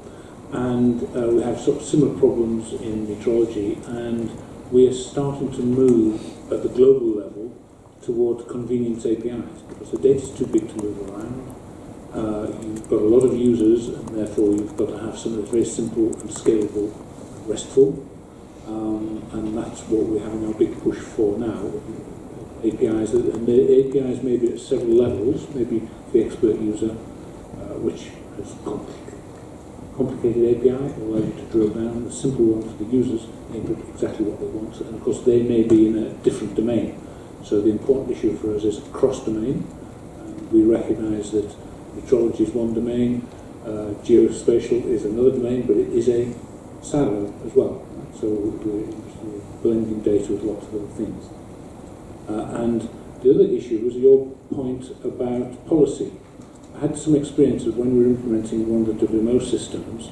And we have sort of similar problems in meteorology, and we are starting to move at the global level towards convenience APIs, because the data is too big to move around. You've got a lot of users, and therefore you've got to have something that's very simple and scalable, restful, and that's what we're having our big push for now. APIs, and the APIs may be at several levels, maybe the expert user, which has complicated API, allow you to drill down. The simple one for the users, may be exactly what they want, and of course they may be in a different domain. So the important issue for us is cross-domain. We recognise that meteorology is one domain, geospatial is another domain, but it is a silo as well. So we're blending data with lots of other things. And the other issue was your point about policy. I had some experience of when we were implementing one of the WMO systems,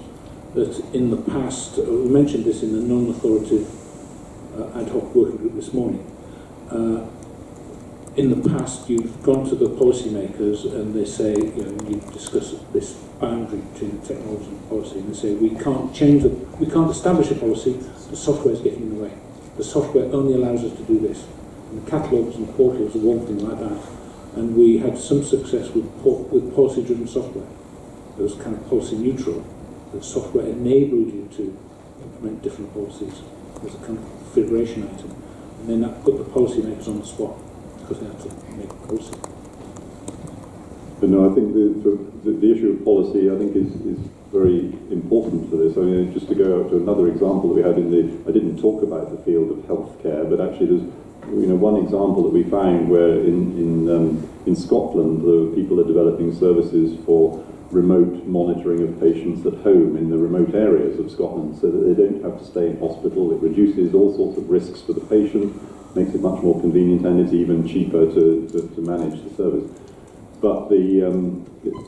that in the past, we mentioned this in the non-authoritative ad hoc working group this morning, in the past you've gone to the policymakers and they say, you discuss this boundary between the technology and policy, and they say, we can't establish a policy, the software is getting in the way. The software only allows us to do this. And the catalogues and portals are one thing like that. And we had some success with policy-driven software. It was kind of policy neutral. The software enabled you to implement different policies as a kind of configuration item. And then that put the policymakers on the spot because they had to make a policy. But no, I think the issue of policy, I think, is very important for this. I mean, just to go to another example that we had I didn't talk about the field of healthcare, but actually there's one example that we found where in Scotland, the people are developing services for remote monitoring of patients at home in the remote areas of Scotland, so that they don't have to stay in hospital. It reduces all sorts of risks for the patient, makes it much more convenient, and it's even cheaper to manage the service. But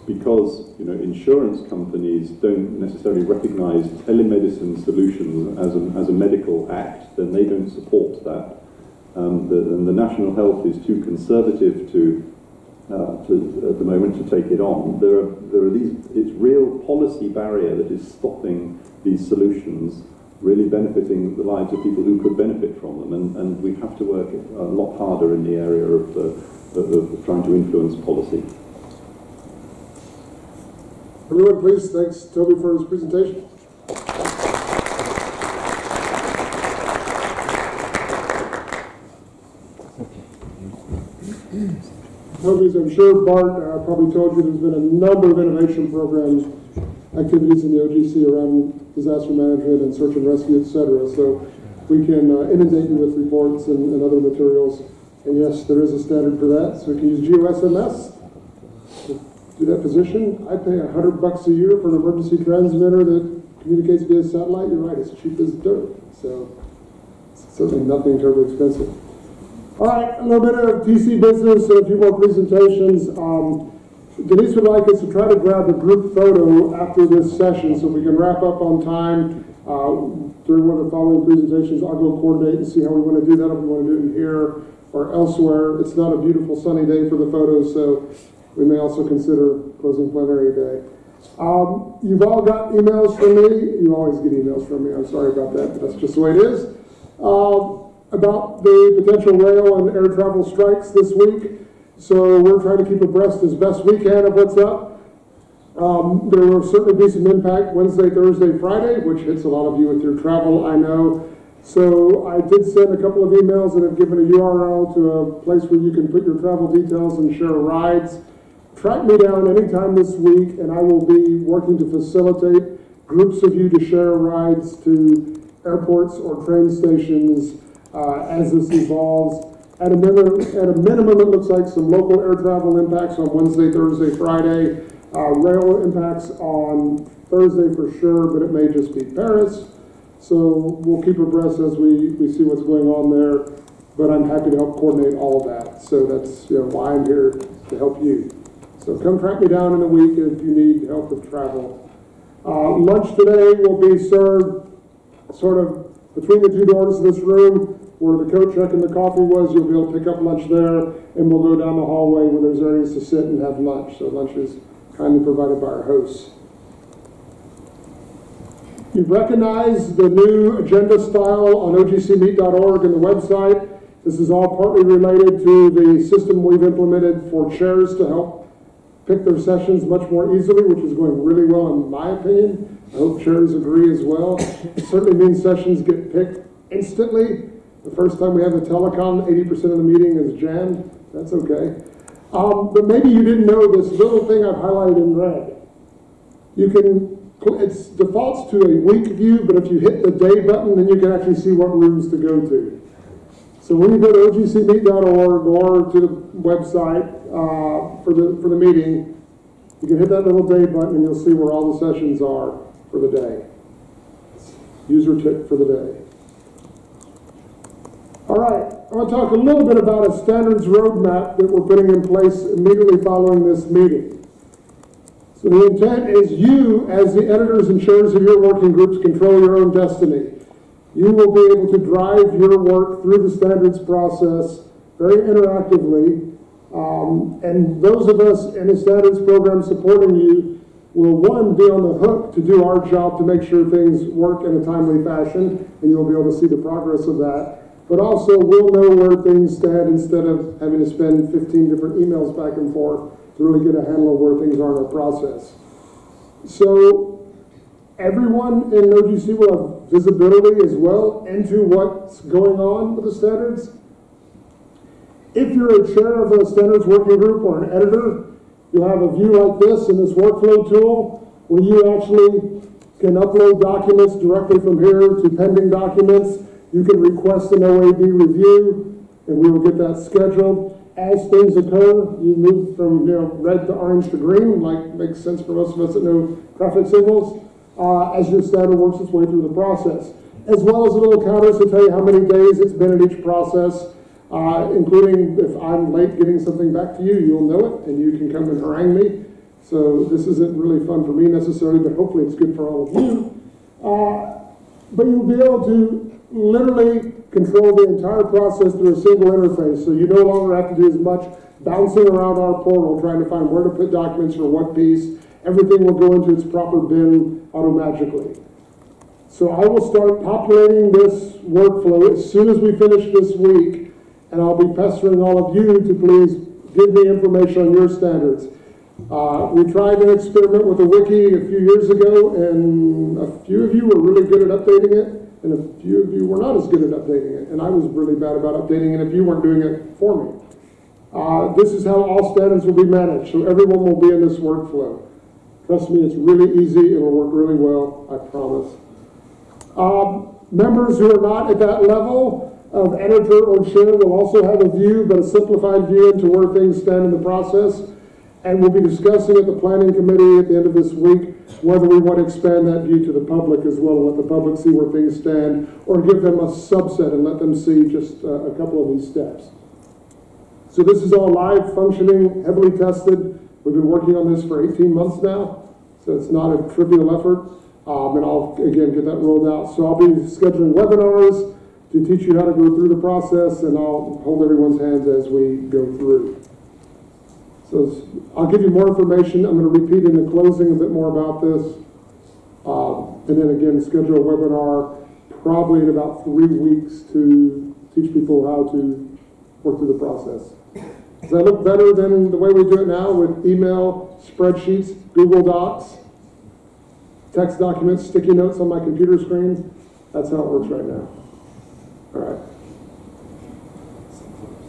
because insurance companies don't necessarily recognise telemedicine solutions as a medical act, then they don't support that. And the National Health is too conservative at the moment to take it on. There are it's real policy barrier that is stopping these solutions really benefiting the lives of people who could benefit from them, and we have to work a lot harder in the area of trying to influence policy. Everyone, please, thanks Toby for his presentation. Toby's, I'm sure Bart probably told you there's been a number of innovation programs, activities in the OGC around disaster management and search and rescue, etc. So we can inundate you with reports and other materials. And yes, there is a standard for that. So we can use GeoSMS to do that position. I pay $100 a year for an emergency transmitter that communicates via satellite. You're right, it's cheap as dirt. So it's certainly nothing terribly expensive. All right, a little bit of DC business and a few more presentations. Denise would like us to try to grab a group photo after this session so we can wrap up on time. During one of the following presentations, I'll go coordinate and see how we want to do that, if we want to do it in here or elsewhere. It's not a beautiful sunny day for the photos, so we may also consider closing plenary day. You've all got emails from me. You always get emails from me. I'm sorry about that, but that's just the way it is. About the potential rail and air travel strikes this week. So we're trying to keep abreast as best we can of what's up. There will certainly be some impact Wednesday, Thursday, Friday, which hits a lot of you with your travel, I know. So I did send a couple of emails and have given a URL to a place where you can put your travel details and share rides. Track me down anytime this week, and I will be working to facilitate groups of you to share rides to airports or train stations as this evolves. At a minimum, it looks like some local air travel impacts on Wednesday, Thursday, Friday. Rail impacts on Thursday for sure, but it may just be Paris. So we'll keep abreast as we see what's going on there. But I'm happy to help coordinate all of that. So that's why I'm here to help you. So come track me down in a week if you need help with travel. Lunch today will be served sort of between the two doors of this room. Where the coat check and the coffee was, you'll be able to pick up lunch there, and we'll go down the hallway where there's areas to sit and have lunch. So lunch is kindly provided by our hosts. You've recognized the new agenda style on ogcmeet.org and the website. This is all partly related to the system we've implemented for chairs to help pick their sessions much more easily, which is going really well in my opinion. I hope chairs agree as well. It certainly means sessions get picked instantly. The first time we have a telecom, 80% of the meeting is jammed. That's okay. But maybe you didn't know this little thing I've highlighted in red. You can, it defaults to a week view, but if you hit the day button, then you can actually see what rooms to go to. So when you go to ogcmeet.org or to the website for the meeting, you can hit that little day button and you'll see where all the sessions are for the day. User tip for the day. All right, I want to talk a little bit about a standards roadmap that we're putting in place immediately following this meeting. So the intent is you, as the editors and chairs of your working groups, control your own destiny. You will be able to drive your work through the standards process very interactively, and those of us in the standards program supporting you will, one, be on the hook to do our job to make sure things work in a timely fashion, and you'll be able to see the progress of that. But also, we'll know where things stand instead of having to spend 15 different emails back and forth to really get a handle of where things are in our process. So everyone in OGC will have visibility as well into what's going on with the standards. If you're a chair of a standards working group or an editor, you'll have a view like this in this workflow tool where you actually can upload documents directly from here to pending documents. You can request an OAB review, and we will get that scheduled. As things occur, you move from red to orange to green, like makes sense for most of us that know traffic signals, as your standard works its way through the process. As well as little counters to tell you how many days it's been in each process, including if I'm late getting something back to you, you'll know it, and you can come and harangue me. So this isn't really fun for me necessarily, but hopefully it's good for all of you. But you'll be able to literally control the entire process through a single interface. So you no longer have to do as much bouncing around our portal trying to find where to put documents for what piece. Everything will go into its proper bin automagically. So I will start populating this workflow as soon as we finish this week, and I'll be pestering all of you to please give me information on your standards. We tried an experiment with a wiki a few years ago, and a few of you were really good at updating it. And a few of you were not as good at updating it, and I was really bad about updating it if you weren't doing it for me. This is how all standards will be managed, so everyone will be in this workflow. Trust me, it's really easy. It will work really well, I promise. Members who are not at that level of editor or chair will also have a view, but a simplified view into where things stand in the process. And we'll be discussing at the planning committee at the end of this week whether we want to expand that view to the public as well, and let the public see where things stand, or give them a subset and let them see just a couple of these steps. So this is all live, functioning, heavily tested. We've been working on this for 18 months now, so it's not a trivial effort. And I'll, again, get that rolled out. So I'll be scheduling webinars to teach you how to go through the process, and I'll hold everyone's hands as we go through. So I'll give you more information. I'm going to repeat in the closing a bit more about this. And then again, schedule a webinar probably in about 3 weeks to teach people how to work through the process. Does that look better than the way we do it now with email, spreadsheets, Google Docs, text documents, sticky notes on my computer screen? That's how it works right now. All right.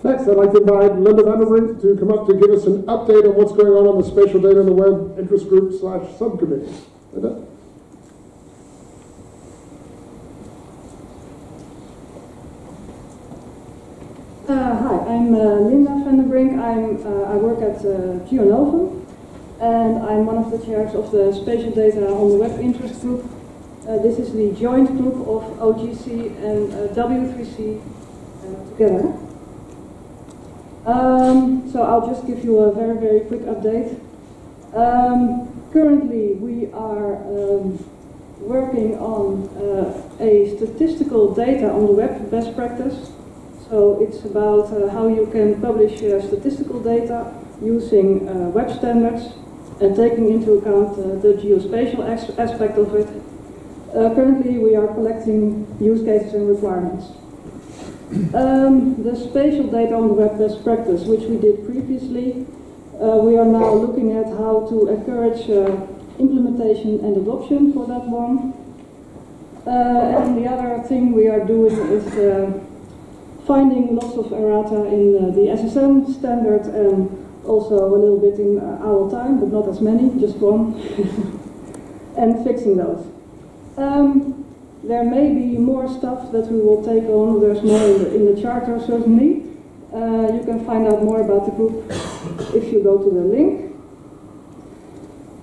Next, I'd like to invite Linda Vanderbrink to come up to give us an update on what's going on the Spatial Data on the Web Interest Group / Subcommittee. Linda? Hi, I'm Linda Vanderbrink. I work at GeoNovum, and I'm one of the chairs of the Spatial Data on the Web Interest Group. This is the joint group of OGC and W3C together. So I'll just give you a very, very quick update. Currently, we are working on a statistical data on the web best practice. So it's about how you can publish statistical data using web standards and taking into account the geospatial aspect of it. Currently, we are collecting use cases and requirements. The spatial data on the web best practice, which we did previously, we are now looking at how to encourage implementation and adoption for that one. And the other thing we are doing is finding lots of errata in the SSM standard and also a little bit in OWL time, but not as many, just one, and fixing those. There may be more stuff that we will take on. There's more in the charter, certainly. You can find out more about the group if you go to the link.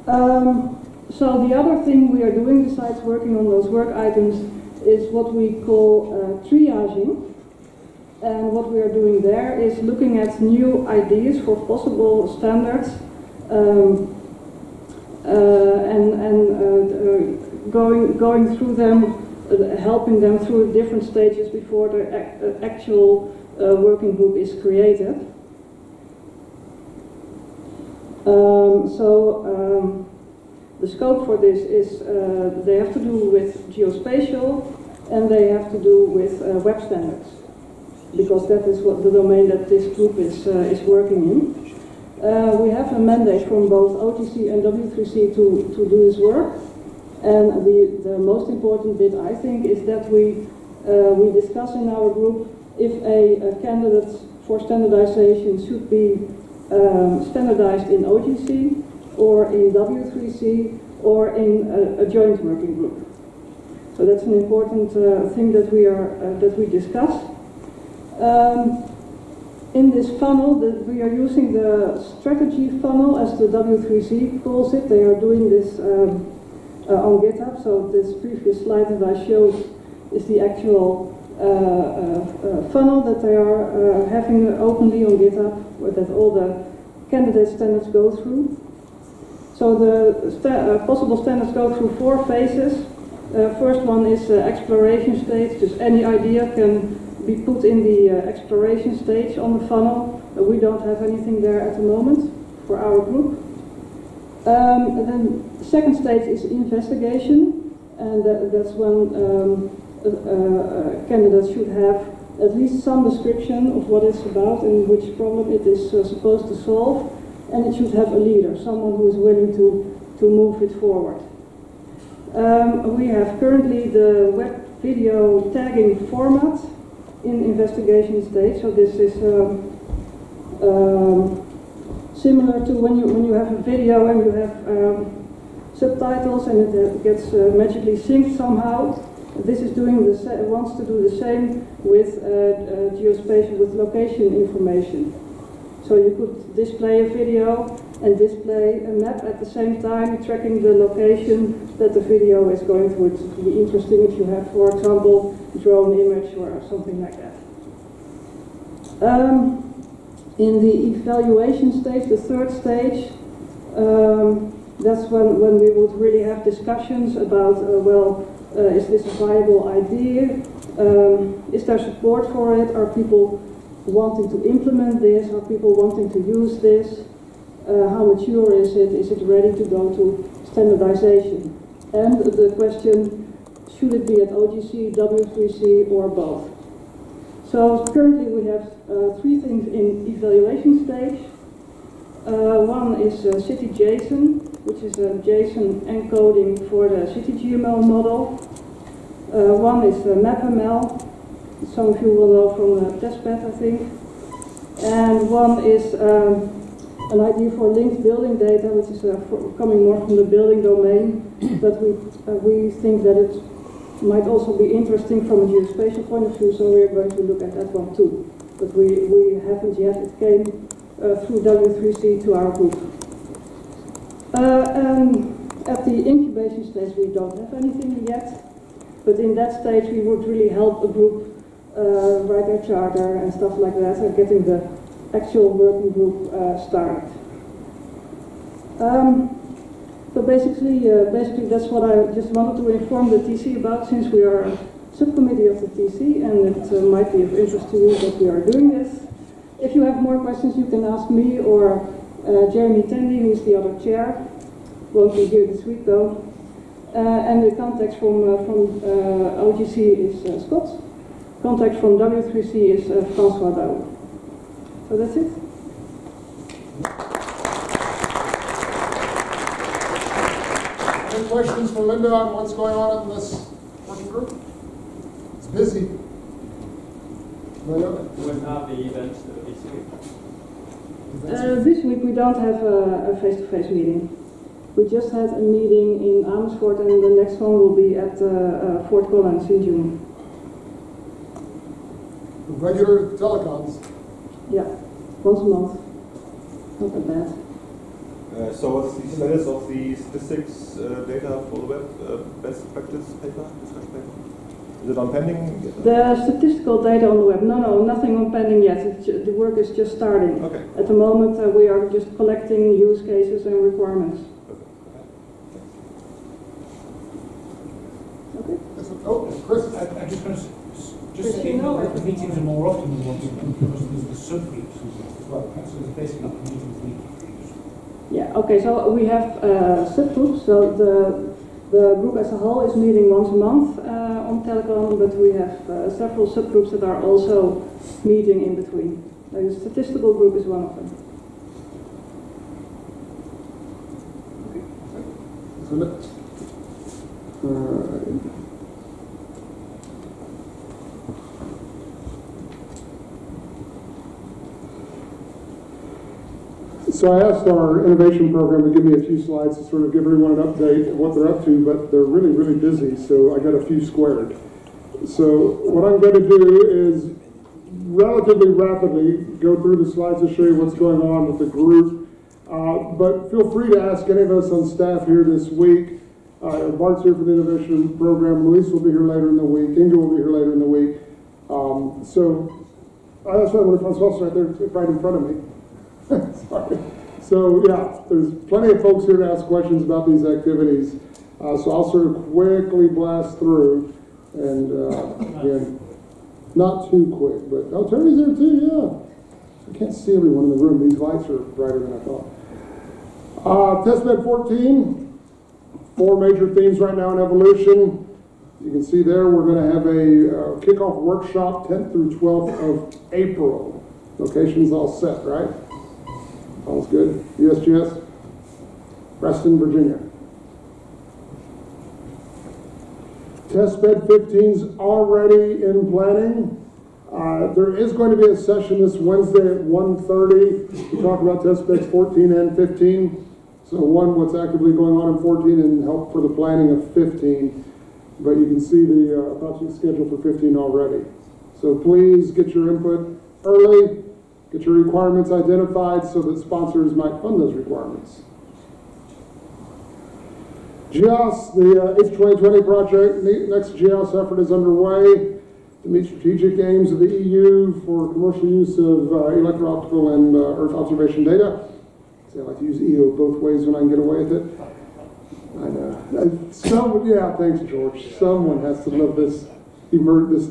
So the other thing we are doing besides working on those work items is what we call triaging. And what we are doing there is looking at new ideas for possible standards going through them, helping them through different stages before the actual working group is created. The scope for this is they have to do with geospatial and they have to do with web standards, because that is what the domain that this group is working in. We have a mandate from both OGC and W3C to do this work, and the most important bit, I think, is that we discuss in our group if a candidate for standardization should be standardized in OGC or in W3C or in a joint working group. So that's an important thing that we discuss. In this funnel, we are using the strategy funnel, as the W3C calls it. They are doing this on GitHub, so this previous slide that I showed is the actual funnel that they are having openly on GitHub, where that all the candidate standards go through. So the possible standards go through 4 phases. First one is exploration stage, just any idea can be put in the exploration stage on the funnel. We don't have anything there at the moment for our group. And then the second stage is investigation, and that's when candidates should have at least some description of what it's about and which problem it is supposed to solve, and it should have a leader, someone who is willing to move it forward. We have currently the web video tagging format in investigation stage, so this is similar to when you have a video and you have subtitles and it gets magically synced somehow. This is doing wants to do the same with geospatial, with location information. So you could display a video and display a map at the same time, tracking the location that the video is going through. It would be interesting if you have, for example, a drone image or something like that. In the evaluation stage, the third stage, that's when we would really have discussions about, is this a viable idea? Is there support for it? Are people wanting to implement this? Are people wanting to use this? How mature is it? Is it ready to go to standardization? And the question, should it be at OGC, W3C, or both? So currently we have three things in evaluation stage. One is city JSON, which is a JSON encoding for the city GML model. One is MapML, some of you will know from the testbed, I think. And one is an idea for linked building data, which is coming more from the building domain, but we think that it might also be interesting from a geospatial point of view, so we're going to look at that one too. But we haven't yet. It came through W3C to our group. At the incubation stage, we don't have anything yet, but in that stage, we would really help a group write their charter and stuff like that, and getting the actual working group started. So basically that's what I just wanted to inform the TC about, since we are a subcommittee of the TC, and it might be of interest to you that we are doing this. If you have more questions, you can ask me or Jeremy Tandy, who's the other chair. Won't be here this week though. And the contact from OGC is Scott. Contact from W3C is François Douw. So that's it. Any questions for Linda on what's going on in this working group? It's busy. When are the events this week? This week we don't have a face-to-face meeting. We just had a meeting in Amersfoort, and the next one will be at Fort Collins in June. Regular telecoms. Yeah, once a month. Not that bad. So what's the status of the statistics data for the web best practice paper, discussion paper? Is it on pending? The statistical data on the web, no, nothing on pending yet. The work is just starting. Okay. At the moment we are just collecting use cases and requirements. Okay. Oh, Chris. I just want to just say that the meetings are more often than once because there's the subgroups as well. So there's basically meetings weekly. Yeah, okay, so we have subgroups. So the group as a whole is meeting once a month on telecom, but we have several subgroups that are also meeting in between. The statistical group is one of them. So I asked our innovation program to give me a few slides to sort of give everyone an update of what they're up to, but they're really, really busy, so I got a few squared. So what I'm going to do is relatively rapidly go through the slides to show you what's going on with the group, but feel free to ask any of us on staff here this week. Bart's here for the innovation program, Luis will be here later in the week, Inga will be here later in the week. So that's why François right there, right in front of me. Sorry. So yeah, there's plenty of folks here to ask questions about these activities. So I'll sort of quickly blast through, and again, not too quick, but oh, Terry's there too. Yeah, I can't see everyone in the room. These lights are brighter than I thought. Testbed 14, 4 major themes right now in evolution. You can see there we're going to have a kickoff workshop 10th through 12th of April. Location's all set, right? All's good. USGS, Reston, Virginia. Testbed 15's already in planning. There is going to be a session this Wednesday at 1:30 to talk about test beds 14 and 15. So one, what's actively going on in 14 and help for the planning of 15. But you can see the approximate schedule for 15 already. So please get your input early, get your requirements identified so that sponsors might fund those requirements. GEOS, the H2020 project, next GEOS effort is underway to meet strategic aims of the EU for commercial use of electro-optical and Earth observation data. See, I like to use EO both ways when I can get away with it. I know. Yeah, thanks, George. Someone has to love this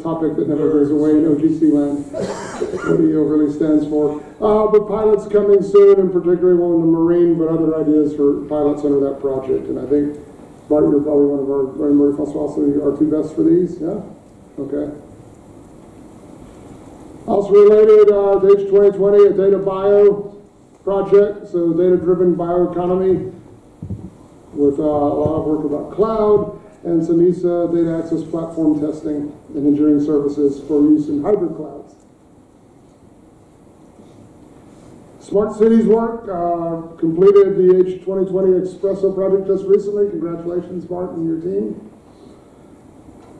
topic that never goes away in OGC land, what EO really stands for. But pilots coming soon, and particularly one in the Marine, but other ideas for pilots under that project. And I think, Bart, you're probably one of our, also our two best for these, yeah? Okay. Also related to H2020, a data bio project, so data-driven bioeconomy with a lot of work about cloud and some ESA data access platform testing and engineering services for use in hybrid clouds. Smart cities work, completed the H2020 Espresso project just recently. Congratulations, Bart, and your team.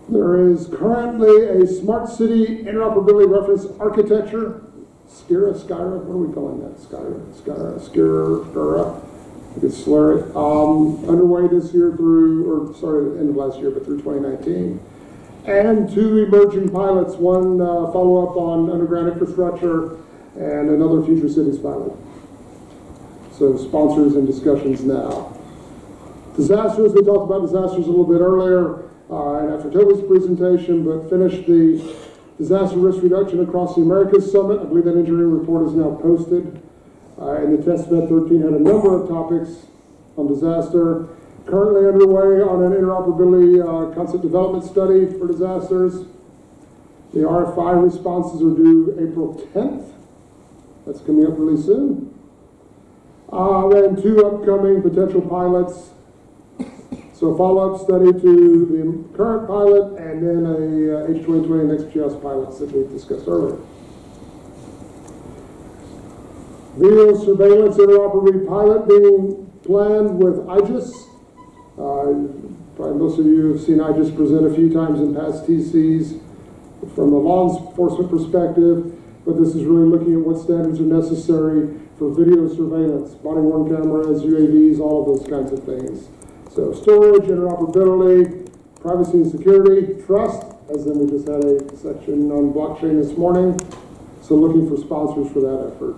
There is currently a smart city interoperability reference architecture, Skira, what are we calling that? Skira, I could slur it, underway this year through, the end of last year, but through 2019. And two emerging pilots, one follow-up on underground infrastructure and another future cities pilot. So sponsors and discussions now. Disasters, we talked about disasters a little bit earlier. And after Toby's presentation, but finished the Disaster Risk Reduction Across the Americas Summit. I believe that engineering report is now posted. And the testbed 13 had a number of topics on disaster. Currently underway on an interoperability concept development study for disasters. The RFI responses are due April 10th. That's coming up really soon. And two upcoming potential pilots. So a follow-up study to the current pilot and then a H2020 next GEOS pilots that we discussed earlier. Video surveillance interoperability pilot being planned with IGIS. Probably most of you have seen IGIS present a few times in past TCs from a law enforcement perspective, but this is really looking at what standards are necessary for video surveillance, body-worn cameras, UAVs, all of those kinds of things. So storage, interoperability, privacy and security, trust, as then we just had a section on blockchain this morning. So looking for sponsors for that effort.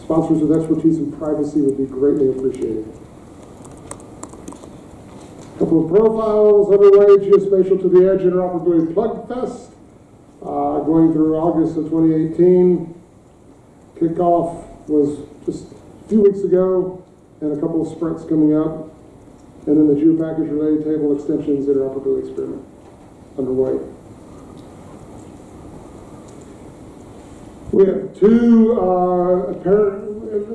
Sponsors with expertise in privacy would be greatly appreciated. A couple of profiles underway, Geospatial to the Edge Interoperability Plug Fest, going through August of 2018. Kickoff was just a few weeks ago, and a couple of sprints coming up. And then the GeoPackage Related Table Extensions Interoperability Experiment underway. We have two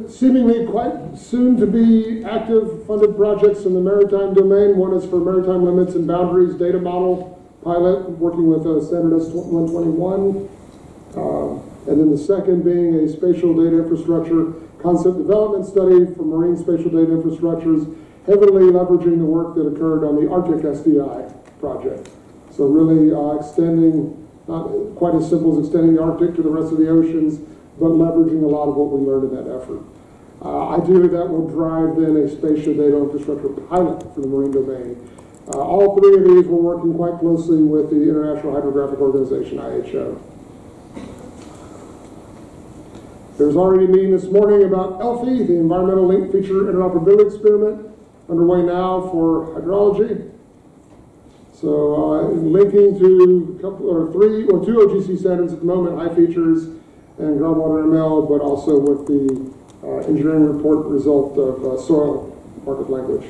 seemingly quite soon to be active funded projects in the maritime domain. One is for maritime limits and boundaries data model pilot, working with Standard S121. And then the second being a spatial data infrastructure concept development study for marine spatial data infrastructures, heavily leveraging the work that occurred on the Arctic SDI project. So really extending, not quite as simple as extending the Arctic to the rest of the oceans, but leveraging a lot of what we learned in that effort. Ideally, that will drive then a spatial data infrastructure pilot for the marine domain. All three of these we're working quite closely with the International Hydrographic Organization, IHO. There was already a meeting this morning about ELFI, the Environmental Link Feature Interoperability Experiment, underway now for hydrology. So linking to two OGC standards at the moment, high features and groundwater ML, but also with the engineering report result of soil markup language.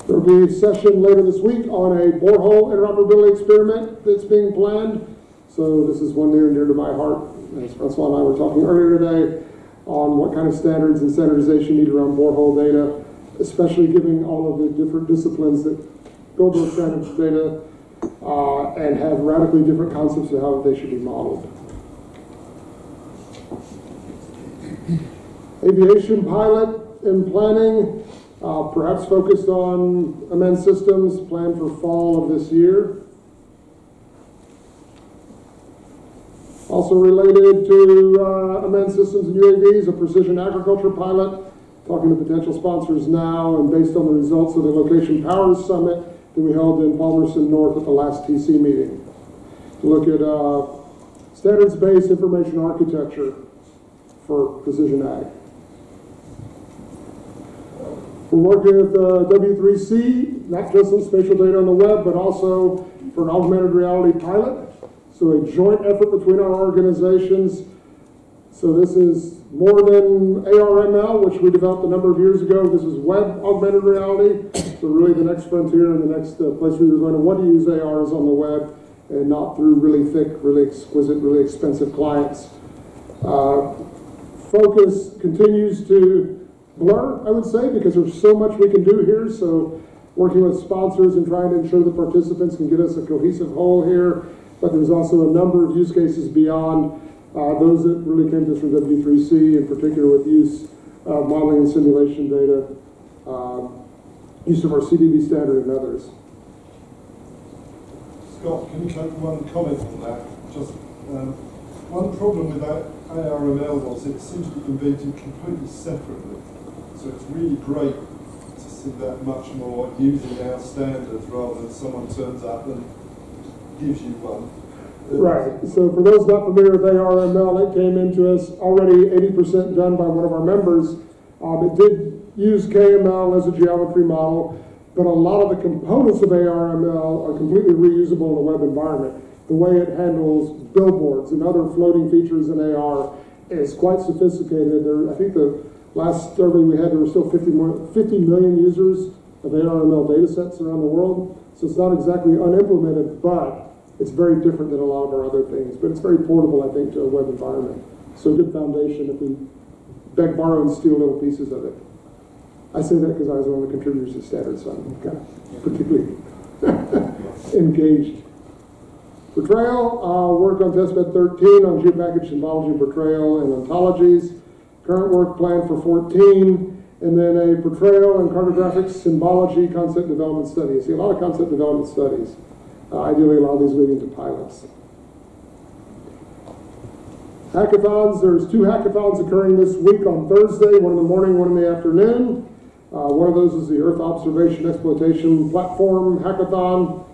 There will be a session later this week on a borehole interoperability experiment that's being planned. So this is one near and dear to my heart. As Francois and I were talking earlier today on what kind of standards and standardization need around borehole data, especially given all of the different disciplines that go those standards data. and have radically different concepts of how they should be modeled. Aviation pilot and planning, perhaps focused on unmanned systems, planned for fall of this year. Also related to unmanned systems and UAVs, a precision agriculture pilot, talking to potential sponsors now, and based on the results of the Location Powers Summit that we held in Palmerston North at the last TC meeting, to look at standards-based information architecture for precision ag. We're working with W3C, not just on spatial data on the web, but also for an augmented reality pilot. So a joint effort between our organizations. So this is more than ARML, which we developed a number of years ago. This is web augmented reality. So really the next frontier and the next place where you're going to want to use AR is on the web and not through really thick, really exquisite, really expensive clients. Focus continues to blur, I would say, because there's so much we can do here. So working with sponsors and trying to ensure the participants can get us a cohesive whole here. But there's also a number of use cases beyond those that really came to us from W3C, in particular with use of modeling and simulation data, use of our CDB standard and others. Scott, can you make one comment on that? Just one problem with that ARML was it seems to be invented completely separately. So it's really great to see that much more using our standards rather than someone turns up and gives you one. Right. So for those not familiar with ARML, it came into us already 80% done by one of our members. It did use KML as a geometry model, but a lot of the components of ARML are completely reusable in a web environment. The way it handles billboards and other floating features in AR is quite sophisticated. I think the last survey we had, there were still 50 million users of ARML data sets around the world. So it's not exactly unimplemented, but it's very different than a lot of our other things. But it's very portable, I think, to a web environment. So a good foundation if we beg, borrow, and steal little pieces of it. I say that because I was one of the contributors to standards, so I'm kind of particularly engaged. Portrayal, work on testbed 13 on geopackage symbology, portrayal, and ontologies. Current work planned for 14, and then a portrayal and cartographic symbology concept development study. You see a lot of concept development studies. Ideally, a lot of these leading to pilots. Hackathons, there's 2 hackathons occurring this week on Thursday, one in the morning, one in the afternoon. One of those is the Earth Observation Exploitation Platform Hackathon.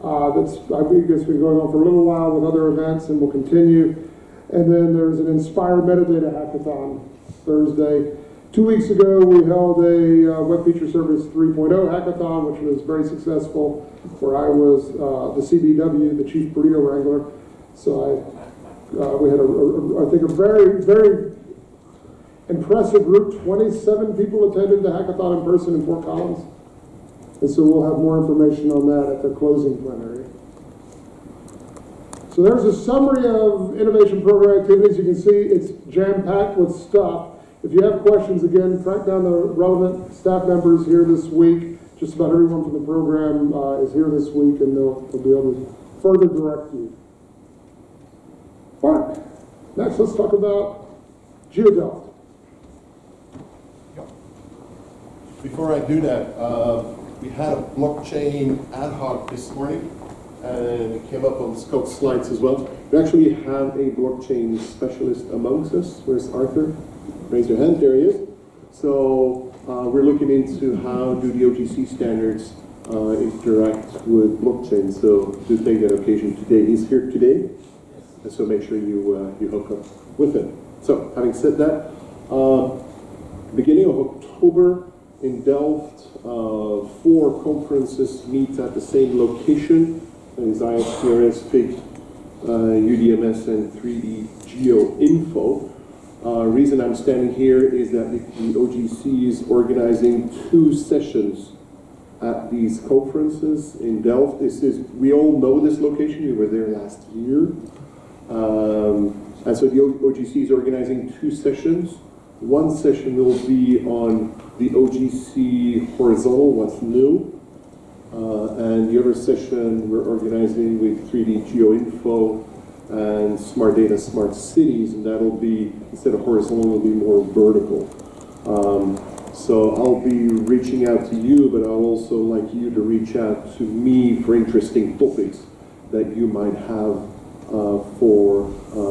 I think it's been going on for a little while with other events and will continue. And then there's an Inspire Metadata Hackathon Thursday. 2 weeks ago, we held a Web Feature Service 3.0 hackathon, which was very successful, where I was the CBW, the Chief Burrito Wrangler. So we had, I think, a very, very impressive group. 27 people attended the hackathon in person in Fort Collins. And so we'll have more information on that at the closing plenary. So there's a summary of innovation program activities. You can see it's jam-packed with stuff. If you have questions, again, track down the relevant staff members here this week. Just about everyone from the program is here this week, and they'll be able to further direct you. Mark, next let's talk about GeoDelft. Before I do that, we had a blockchain ad hoc this morning, and it came up on Scott's slides as well. We actually have a blockchain specialist amongst us. Where's Arthur? Raise your hand, there he is. So we're looking into how do the OGC standards interact with blockchain. So to take that occasion today, he's here today, and so make sure you hook up with him. So having said that, beginning of October in Delft, 4 conferences meet at the same location: ISPRS, FIG, UDMS, and 3D Geo Info. Reason I'm standing here is that the OGC is organizing 2 sessions at these conferences in Delft. We all know this location. We were there last year. And so the OGC is organizing 2 sessions. One session will be on the OGC horizontal, what's new. And the other session we're organizing with 3D GeoInfo and Smart Data, Smart Cities, and that'll be, instead of horizontal, it'll be more vertical. So I'll be reaching out to you, but I'll also like you to reach out to me for interesting topics that you might have for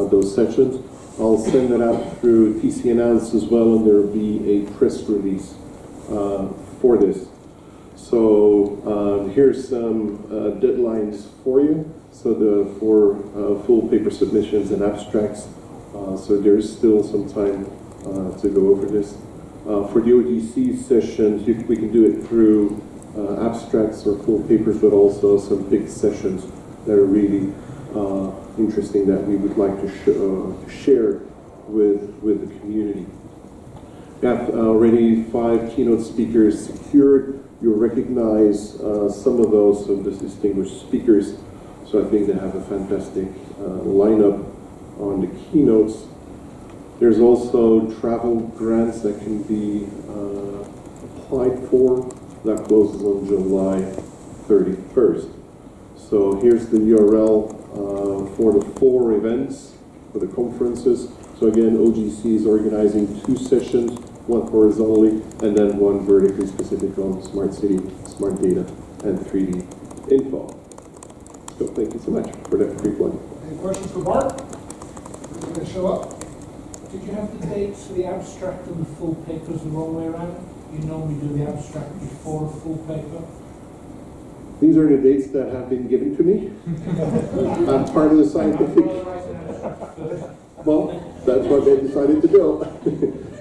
those sessions. I'll send that out through TC Announce as well, and there'll be a press release for this. So here's some deadlines for you. So for full paper submissions and abstracts. So there's still some time to go over this. For the OGC sessions, we can do it through abstracts or full papers, but also some big sessions that are really interesting that we would like to share with the community. We have already 5 keynote speakers secured. You'll recognize some of those distinguished speakers. So I think they have a fantastic lineup on the keynotes. There's also travel grants that can be applied for. That closes on July 31st. So here's the URL for the 4 events, for the conferences. So again, OGC is organizing 2 sessions, one horizontally and then one vertically specific on Smart City, Smart Data, and 3D Info. So thank you so much for that brief one. Any questions for Bart? Is he going to show up? Did you have the dates for the abstract and the full papers the wrong way around? You normally do the abstract before a full paper. These are the dates that have been given to me. I'm part of the scientific. Well, that's what they decided to do.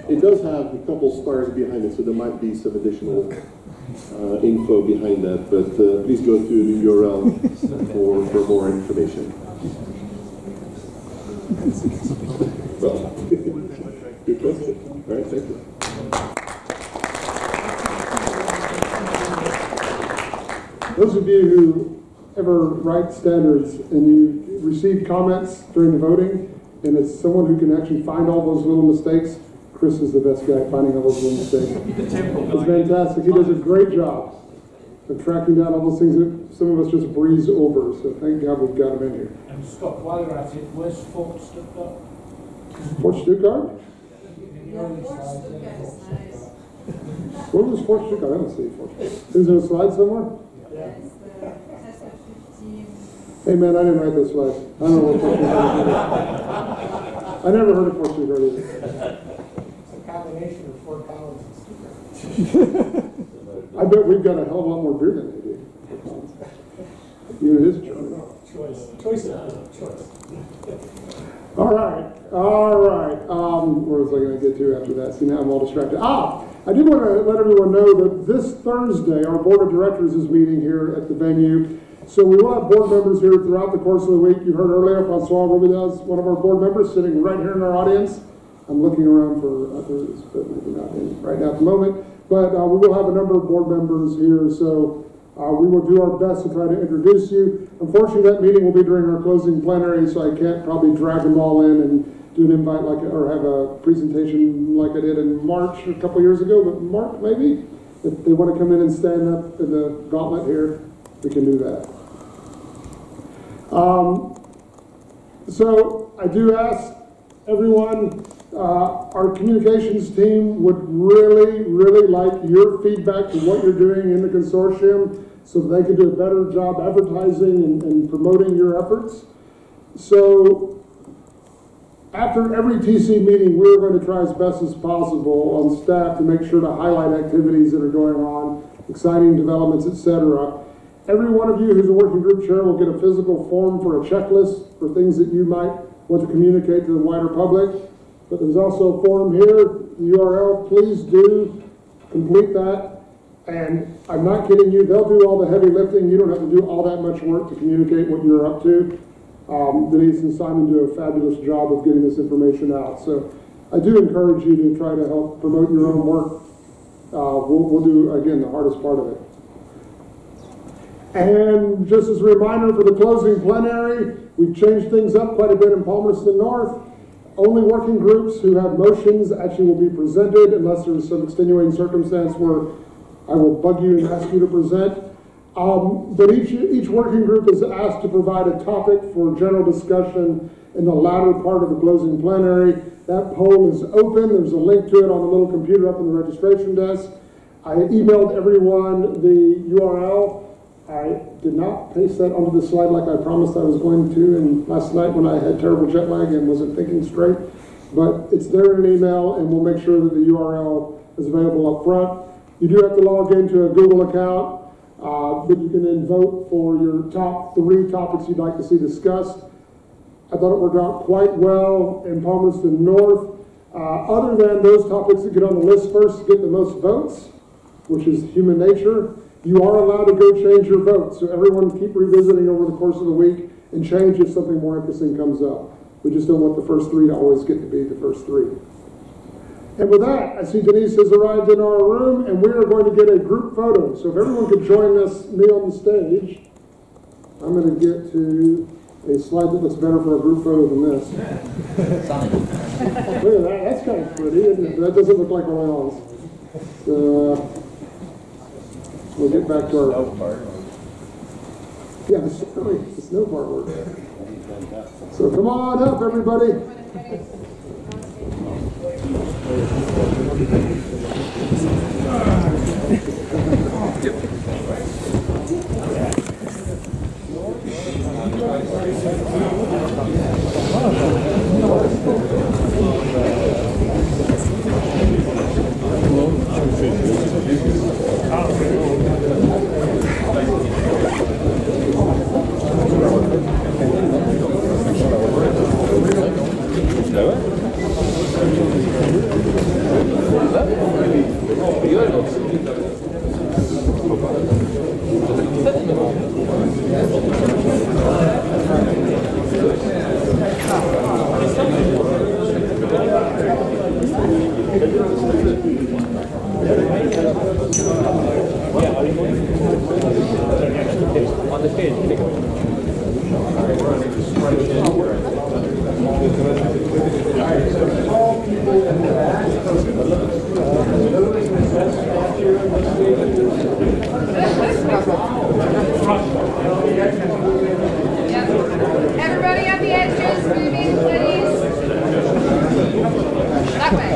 It does have a couple stars behind it, so there might be some additional info behind that, but please go to the URL for more information. Well, good question. All right, thank you. Those of you who ever write standards and you receive comments during the voting, and it's someone who can actually find all those little mistakes, Chris is the best guy at finding all those little mistakes. It's fantastic. He does a great job of tracking down all those things that some of us just breeze over. So thank God we've got him in here. And Scott, while you're at it, where's Fort Stuttgart? Fort Stuttgart? Where was Fort Stuttgart? I don't see Fort Stuttgart. Is there a slide somewhere? Hey man, I didn't write this slide. I don't know what Fort Stuttgart is. I never heard of Fort Stuttgart either. It's a combination of Fort Collins and Stuttgart. I bet we've got a hell of a lot more beer than they do. You know, it is Choice. All right. Where was I going to get to after that? See, now I'm all distracted. I do want to let everyone know that this Thursday, our board of directors is meeting here at the venue. So we will have board members here throughout the course of the week. You heard earlier, Francois Rubidas, one of our board members, sitting right here in our audience. I'm looking around for others, but maybe not in right now at the moment. But we will have a number of board members here, so we will do our best to try to introduce you. Unfortunately, that meeting will be during our closing plenary, so I can't probably drag them all in and do an invite or have a presentation like I did in March a couple years ago. But Mark, maybe, if they want to come in and stand up in the gauntlet here, we can do that. So I do ask everyone, our communications team would really like your feedback to what you're doing in the consortium so that they can do a better job advertising and promoting your efforts. So after every TC meeting, we're going to try as best as possible on staff to make sure to highlight activities that are going on, exciting developments, etc. Every one of you who's a working group chair will get a physical form for a checklist for things that you might want to communicate to the wider public. But there's also a form here, the URL. Please do complete that. And I'm not kidding you, they'll do all the heavy lifting. You don't have to do all that much work to communicate what you're up to. Denise and Simon do a fabulous job of getting this information out. So I do encourage you to try to help promote your own work. We'll do, again, the hardest part of it. And just as a reminder for the closing plenary, we've changed things up quite a bit in Palmerston North. Only working groups who have motions actually will be presented unless there's some extenuating circumstance where I will bug you and ask you to present. But each working group is asked to provide a topic for general discussion in the latter part of the closing plenary. That poll is open. There's a link to it on the little computer up in the registration desk. I emailed everyone the URL. I did not paste that onto the slide like I promised I was going to, and last night when I had terrible jet lag and wasn't thinking straight. But it's there in an email, and we'll make sure that the URL is available up front. You do have to log into a Google account, but you can then vote for your top 3 topics you'd like to see discussed. I thought it worked out quite well in Palmerston North. Other than those topics that get on the list first get the most votes, which is human nature, you are allowed to go change your vote. So everyone keep revisiting over the course of the week and change if something more interesting comes up. We just don't want the first 3 to always get to be the first 3. And with that, I see Denise has arrived in our room, and we are going to get a group photo. So if everyone could join me on the stage, I'm going to get to a slide that looks better for a group photo than this. Look at that. That's kind of pretty, isn't it? That doesn't look like oils. So, we'll get back to our... Yeah, the snow part works. So come on up, everybody. Everybody at the edges, moving, please. That way.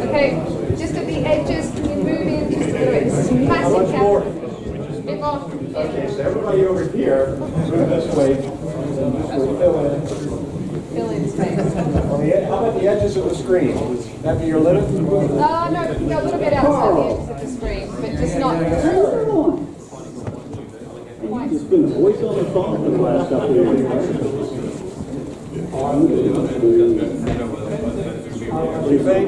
Okay, just at the edges, can you move in just a little bit? Classic cap. Bit more. Okay, so everybody over here, move this way, Fill in space. How about the edges of the screen? That be your limit? No, a little bit outside the edges of the screen, but just not. It's been voice on the phone for the last couple of years. What do you think?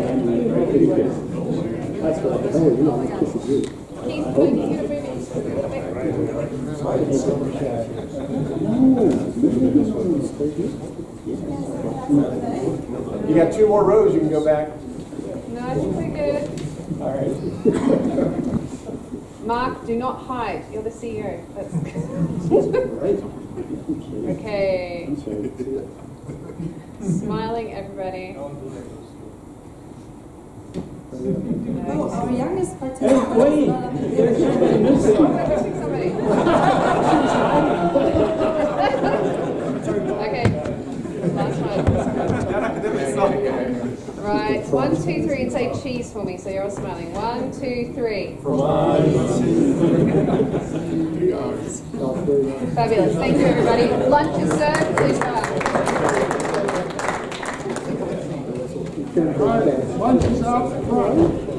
That's right. Oh, you know, this is good. Keith, can you move it just a little bit? You got 2 more rows, you can go back. No, I think we're good. All right. Mark, do not hide. You're the CEO. That's okay. Smiling, everybody. Oh, our youngest participant. Hey, wait! Somebody. Okay. Last one. Right. 1, 2, 3, and say cheese for me. So you're all smiling. 1, 2, 3. Fabulous. Thank you, everybody. Lunch is served. Please go out. Lunch is out front.